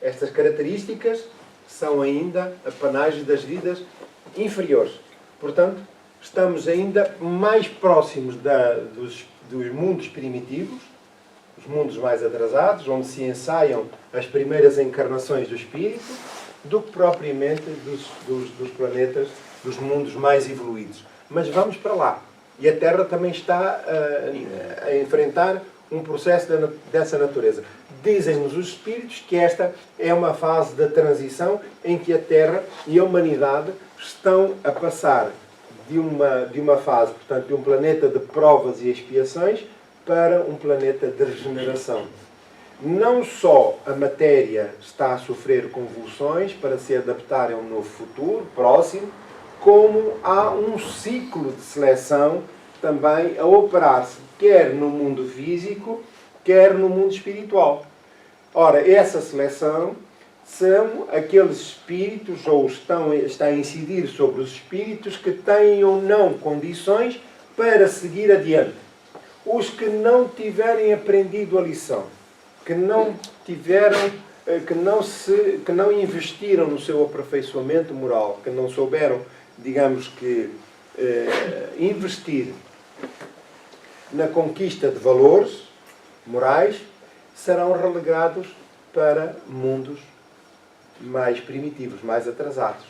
Estas características são ainda apanagem das vidas inferiores. Portanto, estamos ainda mais próximos dos mundos primitivos, os mundos mais atrasados, onde se ensaiam as primeiras encarnações do Espírito, do que propriamente dos planetas, dos mundos mais evoluídos. Mas vamos para lá. E a Terra também está a enfrentar um processo dessa natureza. Dizem-nos os Espíritos que esta é uma fase da transição em que a Terra e a humanidade estão a passar de uma fase, portanto, de um planeta de provas e expiações para um planeta de regeneração. Não só a matéria está a sofrer convulsões para se adaptar a um novo futuro próximo, como há um ciclo de seleção também a operar-se, quer no mundo físico, quer no mundo espiritual. Ora, essa seleção são aqueles espíritos, ou está a incidir sobre os espíritos que têm ou não condições para seguir adiante. Os que não tiverem aprendido a lição, que não tiveram, que não investiram no seu aperfeiçoamento moral, que não souberam, digamos que, investir na conquista de valores morais, serão relegados para mundos mais primitivos, mais atrasados.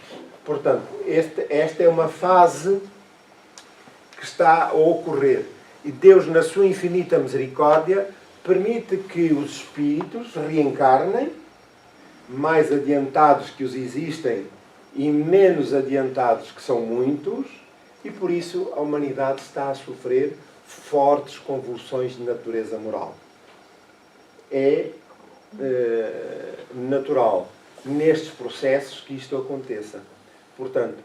Portanto, esta é uma fase que está a ocorrer. E Deus, na sua infinita misericórdia, permite que os espíritos reencarnem, mais adiantados que os existem e menos adiantados que são muitos, e por isso a humanidade está a sofrer fortes convulsões de natureza moral. É natural nestes processos que isto aconteça. Portanto,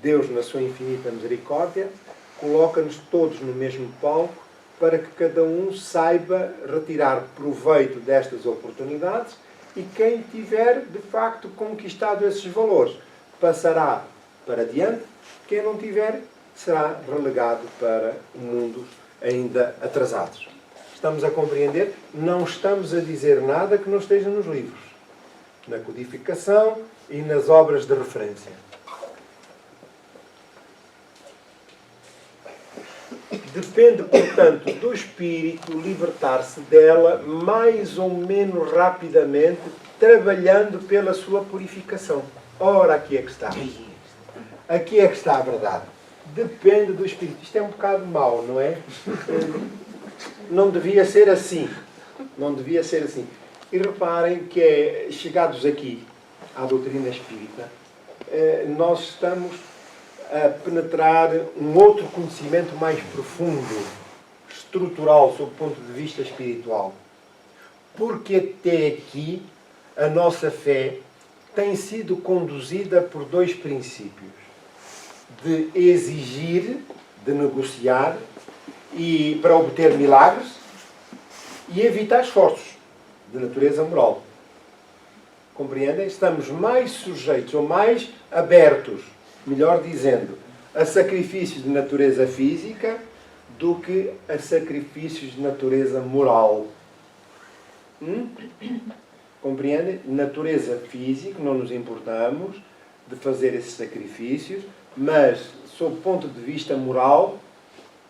Deus, na sua infinita misericórdia, coloca-nos todos no mesmo palco para que cada um saiba retirar proveito destas oportunidades, e quem tiver, de facto, conquistado esses valores passará para diante, quem não tiver será relegado para mundos ainda atrasados. Estamos a compreender? Não estamos a dizer nada que não esteja nos livros, na codificação e nas obras de referência. Depende, portanto, do espírito libertar-se dela mais ou menos rapidamente, trabalhando pela sua purificação. Ora, aqui é que está. Aqui é que está a verdade. Depende do espírito. Isto é um bocado mau, não é? Não devia ser assim. Não devia ser assim. E reparem que, chegados aqui à doutrina espírita, nós estamos a penetrar um outro conhecimento mais profundo, estrutural, sob o ponto de vista espiritual. Porque até aqui a nossa fé tem sido conduzida por dois princípios: de exigir, de negociar, e para obter milagres, e evitar esforços de natureza moral. Compreendem? Estamos mais sujeitos ou mais abertos, melhor dizendo, a sacrifícios de natureza física do que a sacrifícios de natureza moral. Compreendem? Natureza física, não nos importamos de fazer esses sacrifícios, mas, sob o ponto de vista moral,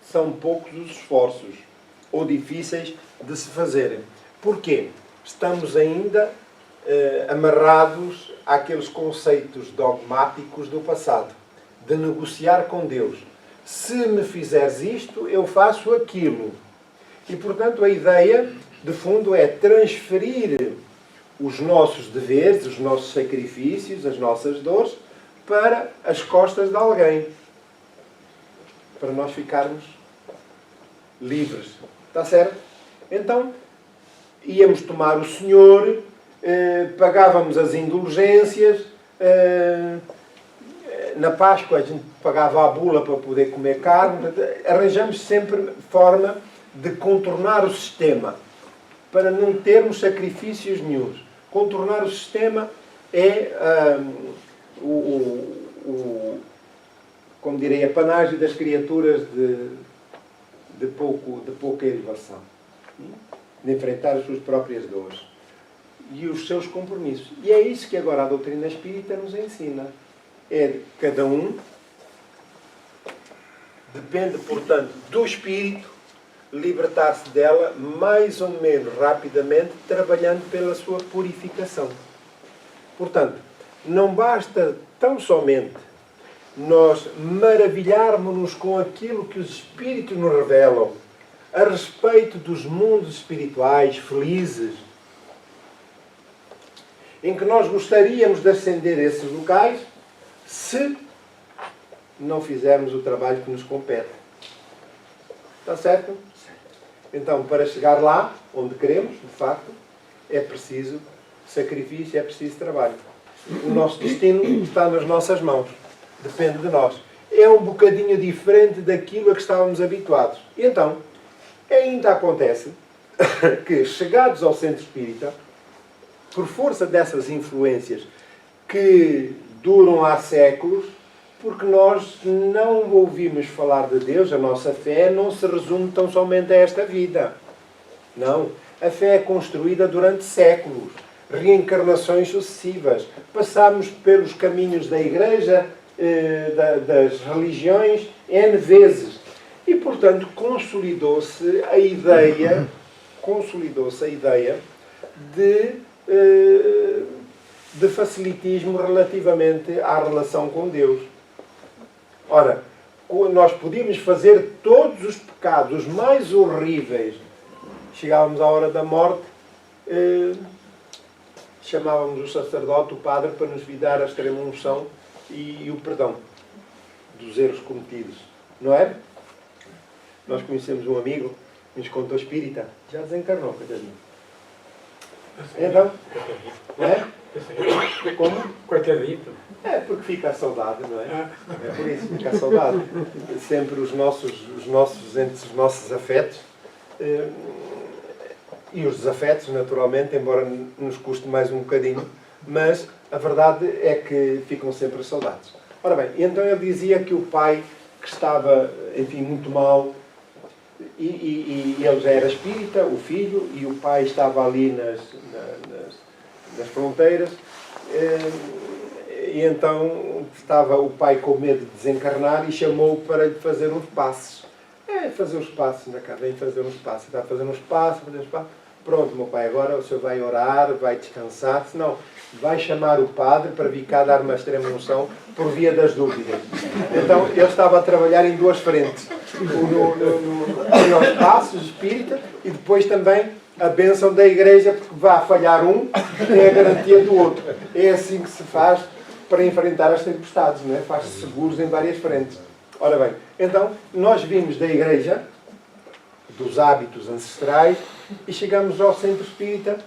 são poucos os esforços, ou difíceis de se fazerem. Porquê? Estamos ainda amarrados àqueles conceitos dogmáticos do passado, de negociar com Deus. Se me fizeres isto, eu faço aquilo. E, portanto, a ideia, de fundo, é transferir os nossos deveres, os nossos sacrifícios, as nossas dores, para as costas de alguém. Para nós ficarmos livres. Está certo? Então, íamos tomar o Senhor, pagávamos as indulgências, na Páscoa a gente pagava a bula para poder comer carne, arranjamos sempre forma de contornar o sistema, para não termos sacrifícios nenhuns. Contornar o sistema é como direi, apanágio das criaturas de pouca elevação, de enfrentar as suas próprias dores e os seus compromissos. E é isso que agora a doutrina espírita nos ensina. É de cada um, depende, portanto, do espírito, libertar-se dela mais ou menos rapidamente, trabalhando pela sua purificação. Portanto, não basta tão somente nós maravilharmos-nos com aquilo que os Espíritos nos revelam a respeito dos mundos espirituais felizes, em que nós gostaríamos de ascender esses locais, se não fizermos o trabalho que nos compete. Está certo? Então, para chegar lá, onde queremos, de facto, é preciso sacrifício, é preciso trabalho. O nosso destino está nas nossas mãos. Depende de nós. É um bocadinho diferente daquilo a que estávamos habituados. E então, ainda acontece que, chegados ao centro espírita, por força dessas influências que duram há séculos, porque nós não ouvimos falar de Deus, a nossa fé não se resume tão somente a esta vida. Não. A fé é construída durante séculos, reencarnações sucessivas. Passámos pelos caminhos da Igreja, das religiões, N vezes. E, portanto, consolidou-se a ideia de facilitismo relativamente à relação com Deus. Ora, nós podíamos fazer todos os pecados, os mais horríveis. Chegávamos à hora da morte, chamávamos o sacerdote, o padre, para nos dar a extrema unção e o perdão dos erros cometidos. Não é? Nós conhecemos um amigo que nos contou espírita. Já desencarnou, coitadinho. Então, é? Como? Coitadito. É, porque fica a saudade, não é? É por isso, fica a saudade. Sempre os nossos afetos e os desafetos, naturalmente, embora nos custe mais um bocadinho, mas a verdade é que ficam sempre as saudades. Ora bem, então ele dizia que o pai, que estava, enfim, muito mal, e ele já era espírita, o filho, e o pai estava ali nas fronteiras, e então estava o pai com medo de desencarnar e chamou-o para lhe fazer uns passos. Fazer uns passos na casa, vem fazer uns passos. Está a fazer uns passos, Pronto, meu pai, agora o senhor vai orar, vai descansar, senão vai chamar o padre para vir cá dar uma extrema unção por via das dúvidas. Então ele estava a trabalhar em duas frentes. Nos passos espírita e depois também a bênção da igreja, porque vai falhar um, tem a garantia do outro. É assim que se faz para enfrentar as tempestades, não é? Faz-se seguros em várias frentes. Ora bem, então nós vimos da igreja, dos hábitos ancestrais, e chegamos ao centro espírita,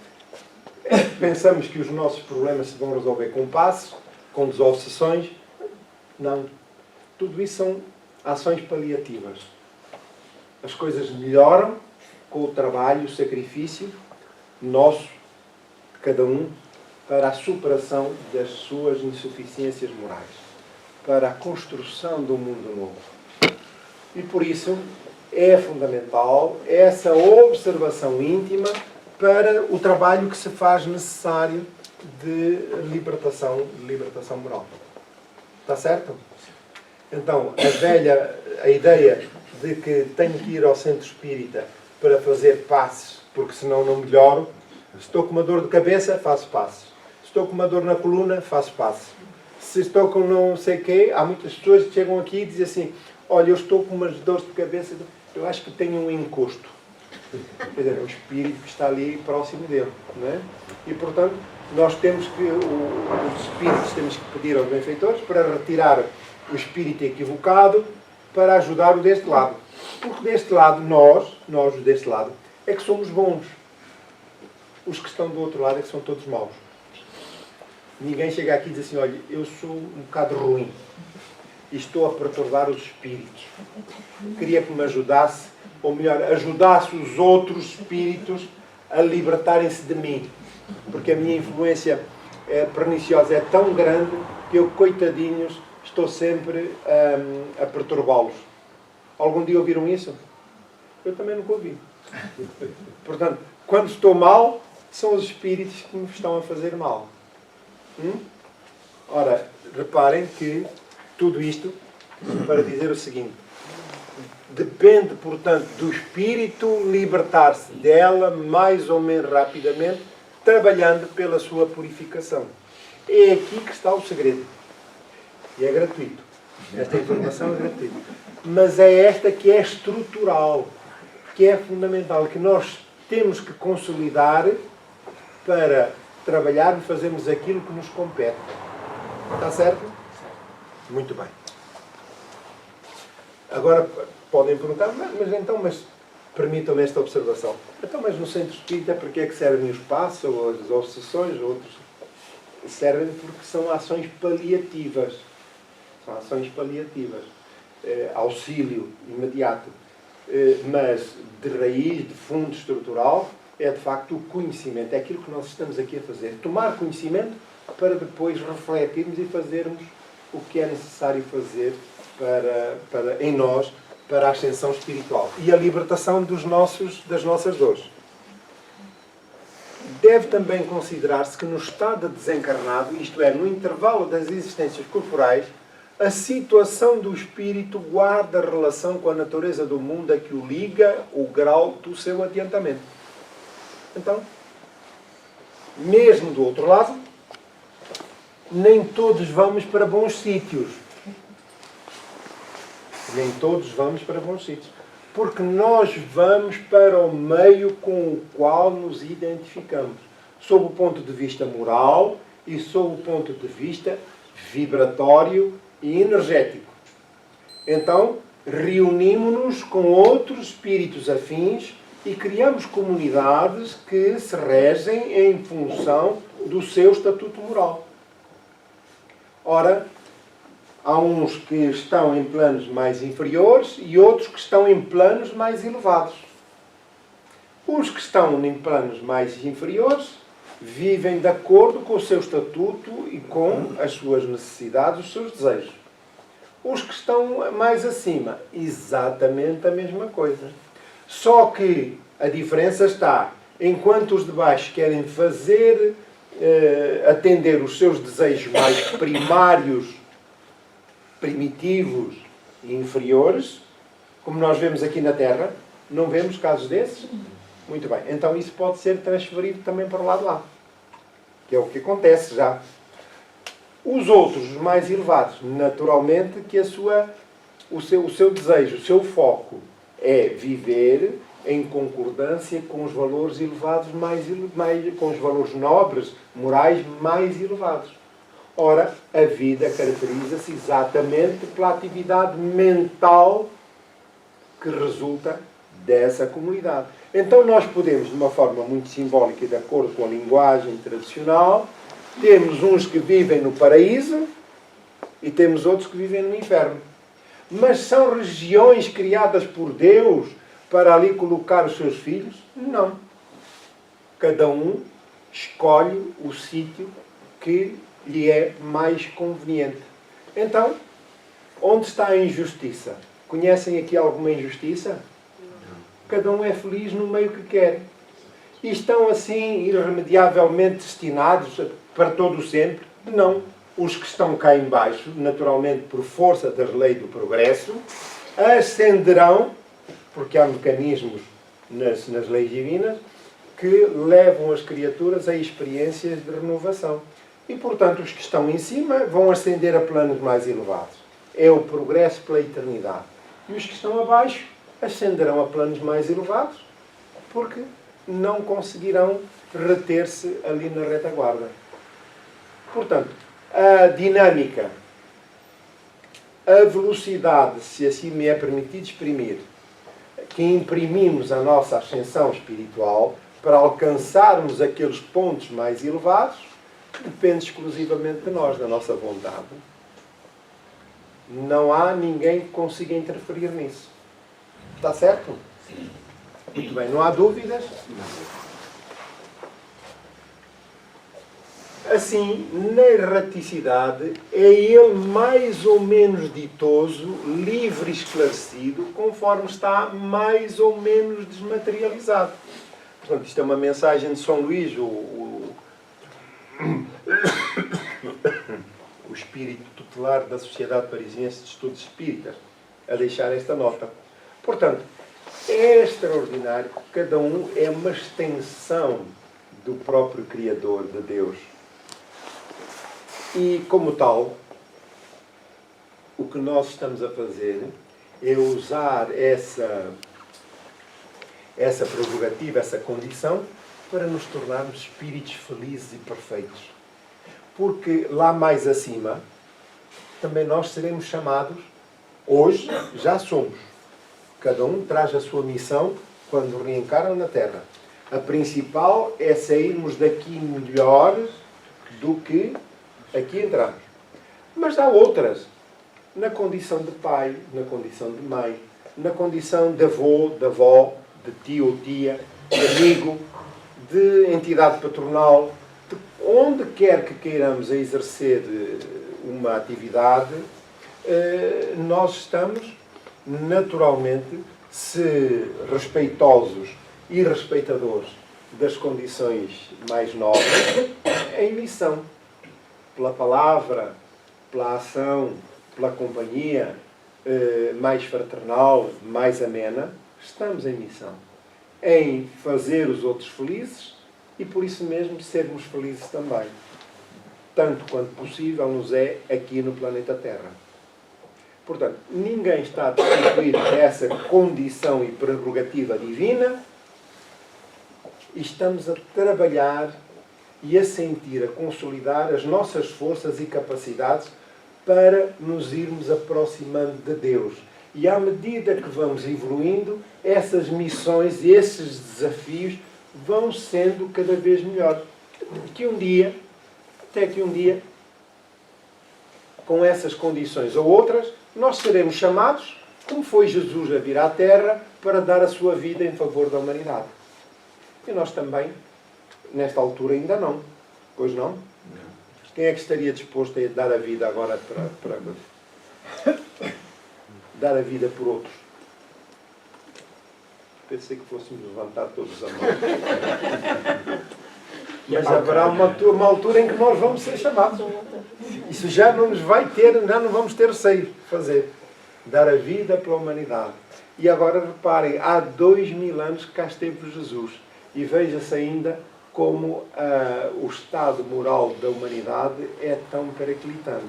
pensamos que os nossos problemas se vão resolver com passos, com desobsessões. Não. Tudo isso são ações paliativas. As coisas melhoram com o trabalho, o sacrifício nosso, de cada um, para a superação das suas insuficiências morais, para a construção de um mundo novo. E por isso é fundamental essa observação íntima para o trabalho que se faz necessário de libertação moral. Está certo? Então, a ideia de que tenho que ir ao centro espírita para fazer passes, porque senão não melhoro. Se estou com uma dor de cabeça, faço passes. Se estou com uma dor na coluna, faço passes. Se estou com não sei o quê, há muitas pessoas que chegam aqui e dizem assim: olha, eu estou com umas dores de cabeça, eu acho que tenho um encosto. Quer dizer, é o espírito que está ali próximo dele. Não é? E, portanto, nós temos que, os espíritos, temos que pedir aos benfeitores para retirar o espírito equivocado para ajudar o deste lado. Porque deste lado, nós deste lado, é que somos bons. Os que estão do outro lado é que são todos maus. Ninguém chega aqui e diz assim: olha, eu sou um bocado ruim e estou a perturbar os espíritos. Queria que me ajudasse, ou melhor, ajudasse os outros espíritos a libertarem-se de mim. Porque a minha influência perniciosa é tão grande que eu, coitadinhos, estou sempre a perturbá-los. Algum dia ouviram isso? Eu também nunca ouvi. Portanto, quando estou mal, são os espíritos que me estão a fazer mal. Ora, reparem que tudo isto para dizer o seguinte: Depende, portanto, do espírito libertar-se dela mais ou menos rapidamente, trabalhando pela sua purificação. É aqui que está o segredo. E é gratuito. Esta informação é gratuita. Mas é esta que é estrutural, que é fundamental, que nós temos que consolidar para trabalhar e fazermos aquilo que nos compete. Está certo? Muito bem. Agora podem perguntar, mas permitam-me esta observação. Então, mas no centro espírita, para que é que servem os passos, ou as obsessões, ou outros? Servem porque são ações paliativas. São ações paliativas. Auxílio imediato. Mas de raiz, de fundo estrutural, é de facto o conhecimento. É aquilo que nós estamos aqui a fazer. Tomar conhecimento para depois refletirmos e fazermos o que é necessário fazer em nós, para a ascensão espiritual e a libertação das nossas dores. Deve também considerar-se que no estado de desencarnado, isto é, no intervalo das existências corporais, a situação do espírito guarda relação com a natureza do mundo a que o liga o grau do seu adiantamento. Então, mesmo do outro lado, nem todos vamos para bons sítios. Nem todos vamos para bons sítios. Porque nós vamos para o meio com o qual nos identificamos. Sob o ponto de vista moral e sob o ponto de vista vibratório e energético. Então, reunimos-nos com outros espíritos afins e criamos comunidades que se regem em função do seu estatuto moral. Ora, há uns que estão em planos mais inferiores e outros que estão em planos mais elevados. Os que estão em planos mais inferiores vivem de acordo com o seu estatuto e com as suas necessidades, os seus desejos. Os que estão mais acima, exatamente a mesma coisa. Só que a diferença está, enquanto os de baixo querem atender os seus desejos mais primários, primitivos e inferiores, como nós vemos aqui na Terra, não vemos casos desses? Muito bem. Então isso pode ser transferido também para o lado lá. Que é o que acontece já. Os outros, os mais elevados, naturalmente que o seu desejo, o seu foco é viver em concordância com os valores elevados, com os valores nobres, morais mais elevados. Ora, a vida caracteriza-se exatamente pela atividade mental que resulta dessa comunidade. Então nós podemos, de uma forma muito simbólica e de acordo com a linguagem tradicional, temos uns que vivem no paraíso e temos outros que vivem no inferno. Mas são regiões criadas por Deus para ali colocar os seus filhos? Não. Cada um escolhe o sítio que lhe é mais conveniente. Então, onde está a injustiça? Conhecem aqui alguma injustiça? Cada um é feliz no meio que quer. E estão assim irremediavelmente destinados para todo o sempre? Não. Os que estão cá em baixo, naturalmente por força das leis do progresso, ascenderão, porque há mecanismos nas leis divinas que levam as criaturas a experiências de renovação. E, portanto, os que estão em cima vão ascender a planos mais elevados. É o progresso pela eternidade. E os que estão abaixo ascenderão a planos mais elevados porque não conseguirão reter-se ali na retaguarda. Portanto, a dinâmica, a velocidade, se assim me é permitido exprimir, que imprimimos a nossa ascensão espiritual para alcançarmos aqueles pontos mais elevados, depende exclusivamente de nós, da nossa vontade. Não há ninguém que consiga interferir nisso. Está certo? Sim. Muito bem, não há dúvidas? Assim, na erraticidade, é ele mais ou menos ditoso, livre e esclarecido, conforme está mais ou menos desmaterializado. Portanto, isto é uma mensagem de São Luís, o espírito tutelar da Sociedade Parisiense de Estudos Espíritas. a deixar esta nota. Portanto, é extraordinário que cada um é uma extensão do próprio Criador, de Deus. E, como tal, o que nós estamos a fazer é usar essa prerrogativa, essa condição, para nos tornarmos espíritos felizes e perfeitos. Porque lá mais acima, também nós seremos chamados, hoje já somos. Cada um traz a sua missão quando reencarna na Terra. A principal é sairmos daqui melhores do que aqui entramos. Mas há outras. Na condição de pai, na condição de mãe, na condição de avô, de avó, de tio ou tia, de amigo, de entidade patronal, de onde quer que queiramos exercer uma atividade, nós estamos naturalmente, se respeitosos e respeitadores das condições mais nobres, em missão. Pela palavra, pela ação, pela companhia mais fraternal, mais amena, estamos em missão. Em fazer os outros felizes e, por isso mesmo, sermos felizes também. Tanto quanto possível nos é aqui no planeta Terra. Portanto, ninguém está a destituir essa condição e prerrogativa divina e estamos a trabalhar e a sentir, a consolidar as nossas forças e capacidades para nos irmos aproximando de Deus. E à medida que vamos evoluindo, essas missões e esses desafios vão sendo cada vez melhores. Até que um dia, com essas condições ou outras, nós seremos chamados, como foi Jesus a vir à Terra, para dar a sua vida em favor da humanidade. E nós também, nesta altura, ainda não. Pois não? Quem é que estaria disposto a dar a vida agora para dar a vida por outros? Pensei que fôssemos levantar todos a mão. Mas haverá uma altura em que nós vamos ser chamados. Isso já não nos vai ter, já não vamos ter receio de fazer. Dar a vida pela humanidade. E agora reparem, há 2000 anos que cá esteve Jesus. E veja-se ainda como o estado moral da humanidade é tão periclitante.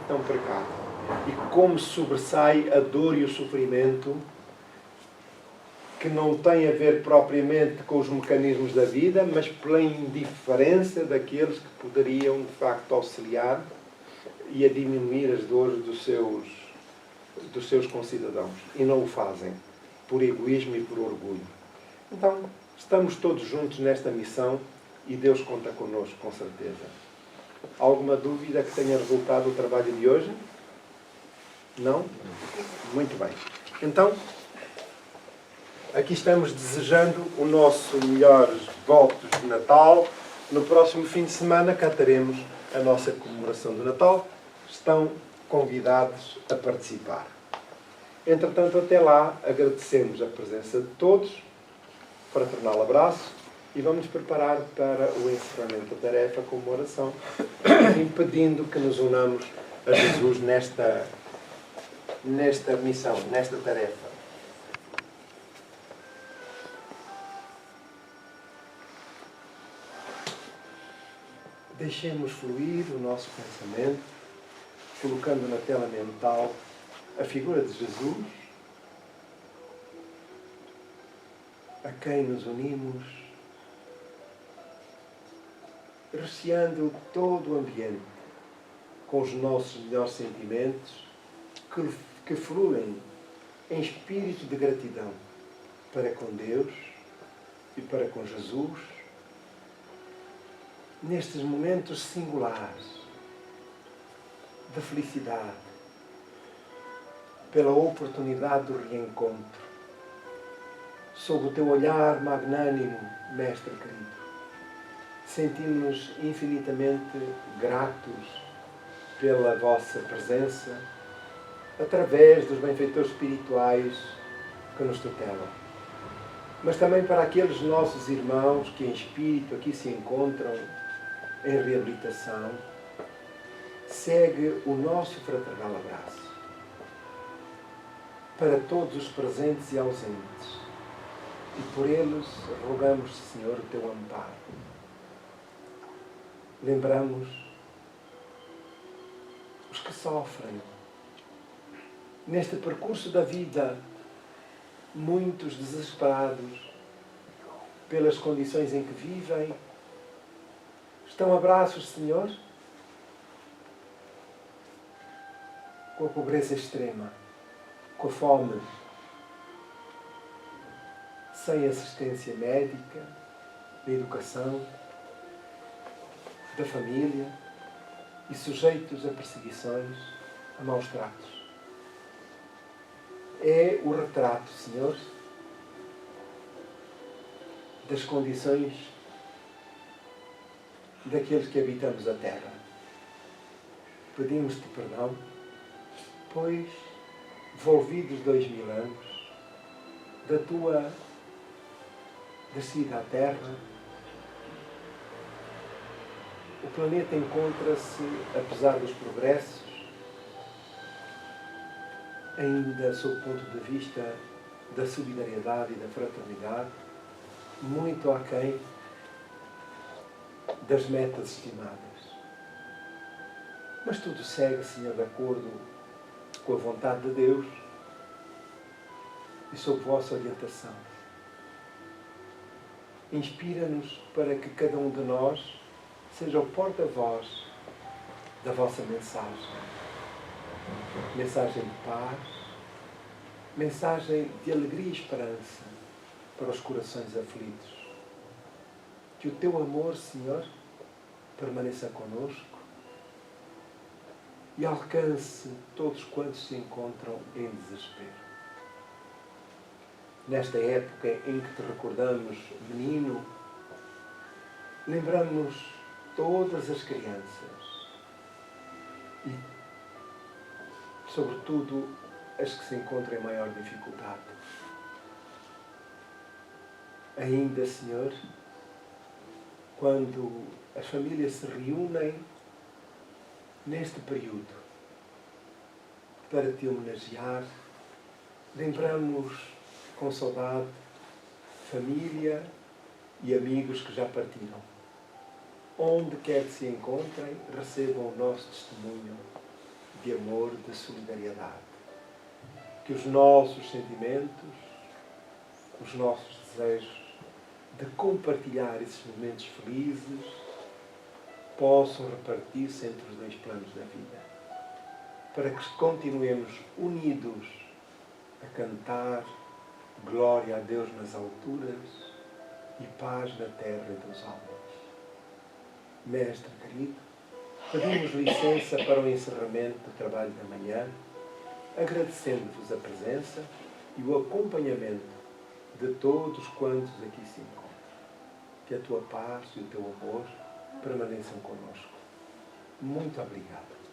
Tão precário. E como sobressai a dor e o sofrimento que não tem a ver propriamente com os mecanismos da vida, mas pela indiferença daqueles que poderiam, de facto, auxiliar e a diminuir as dores dos seus concidadãos. E não o fazem, por egoísmo e por orgulho. Então, estamos todos juntos nesta missão e Deus conta connosco, com certeza. Alguma dúvida que tenha resultado do trabalho de hoje? Não? Muito bem. Então, aqui estamos desejando o nosso melhores votos de Natal. No próximo fim de semana cá teremos a nossa comemoração do Natal. Estão convidados a participar. Entretanto, até lá, agradecemos a presença de todos. Fraternal abraço. E vamos preparar para o encerramento da tarefa com uma oração, impedindo que nos unamos a Jesus nesta missão, nesta tarefa. Deixemos fluir o nosso pensamento, colocando na tela mental a figura de Jesus, a quem nos unimos, recheando todo o ambiente com os nossos melhores sentimentos que fluem em espírito de gratidão para com Deus e para com Jesus, nestes momentos singulares de felicidade, pela oportunidade do reencontro, sob o teu olhar magnânimo, Mestre querido. Sentimos-nos infinitamente gratos pela vossa presença, através dos benfeitores espirituais que nos tutelam. Mas também para aqueles nossos irmãos que em espírito aqui se encontram em reabilitação, segue o nosso fraternal abraço. para todos os presentes e ausentes. E por eles rogamos, Senhor, o teu amparo. Lembramos os que sofrem. Neste percurso da vida, muitos desesperados pelas condições em que vivem, estão a braços, Senhor, com a pobreza extrema, com a fome, sem assistência médica, da educação, da família e sujeitos a perseguições, a maus tratos. É o retrato, Senhor, das condições daqueles que habitamos a terra. Pedimos-te perdão, pois, volvidos 2000 anos da tua descida à terra, o planeta encontra-se, apesar dos progressos, ainda sob o ponto de vista da solidariedade e da fraternidade, muito aquém das metas estimadas. Mas tudo segue, Senhor, de acordo com a vontade de Deus e sob vossa orientação. Inspira-nos para que cada um de nós seja o porta-voz da vossa mensagem. Mensagem de paz, mensagem de alegria e esperança para os corações aflitos. Que o teu amor, Senhor, permaneça conosco e alcance todos quantos se encontram em desespero. Nesta época em que te recordamos, menino, lembramos todas as crianças e, sobretudo, as que se encontram em maior dificuldade. Ainda, Senhor, quando as famílias se reúnem neste período para te homenagear, lembramos com saudade família e amigos que já partiram. Onde quer que se encontrem, recebam o nosso testemunho de amor, de solidariedade. Que os nossos sentimentos, os nossos desejos de compartilhar esses momentos felizes possam repartir-se entre os dois planos da vida, para que continuemos unidos a cantar glória a Deus nas alturas e paz na terra entre os homens. Mestre querido, pedimos licença para o encerramento do trabalho da manhã, agradecendo-vos a presença e o acompanhamento de todos quantos aqui se encontram. Que a tua paz e o teu amor permaneçam conosco. Muito obrigado.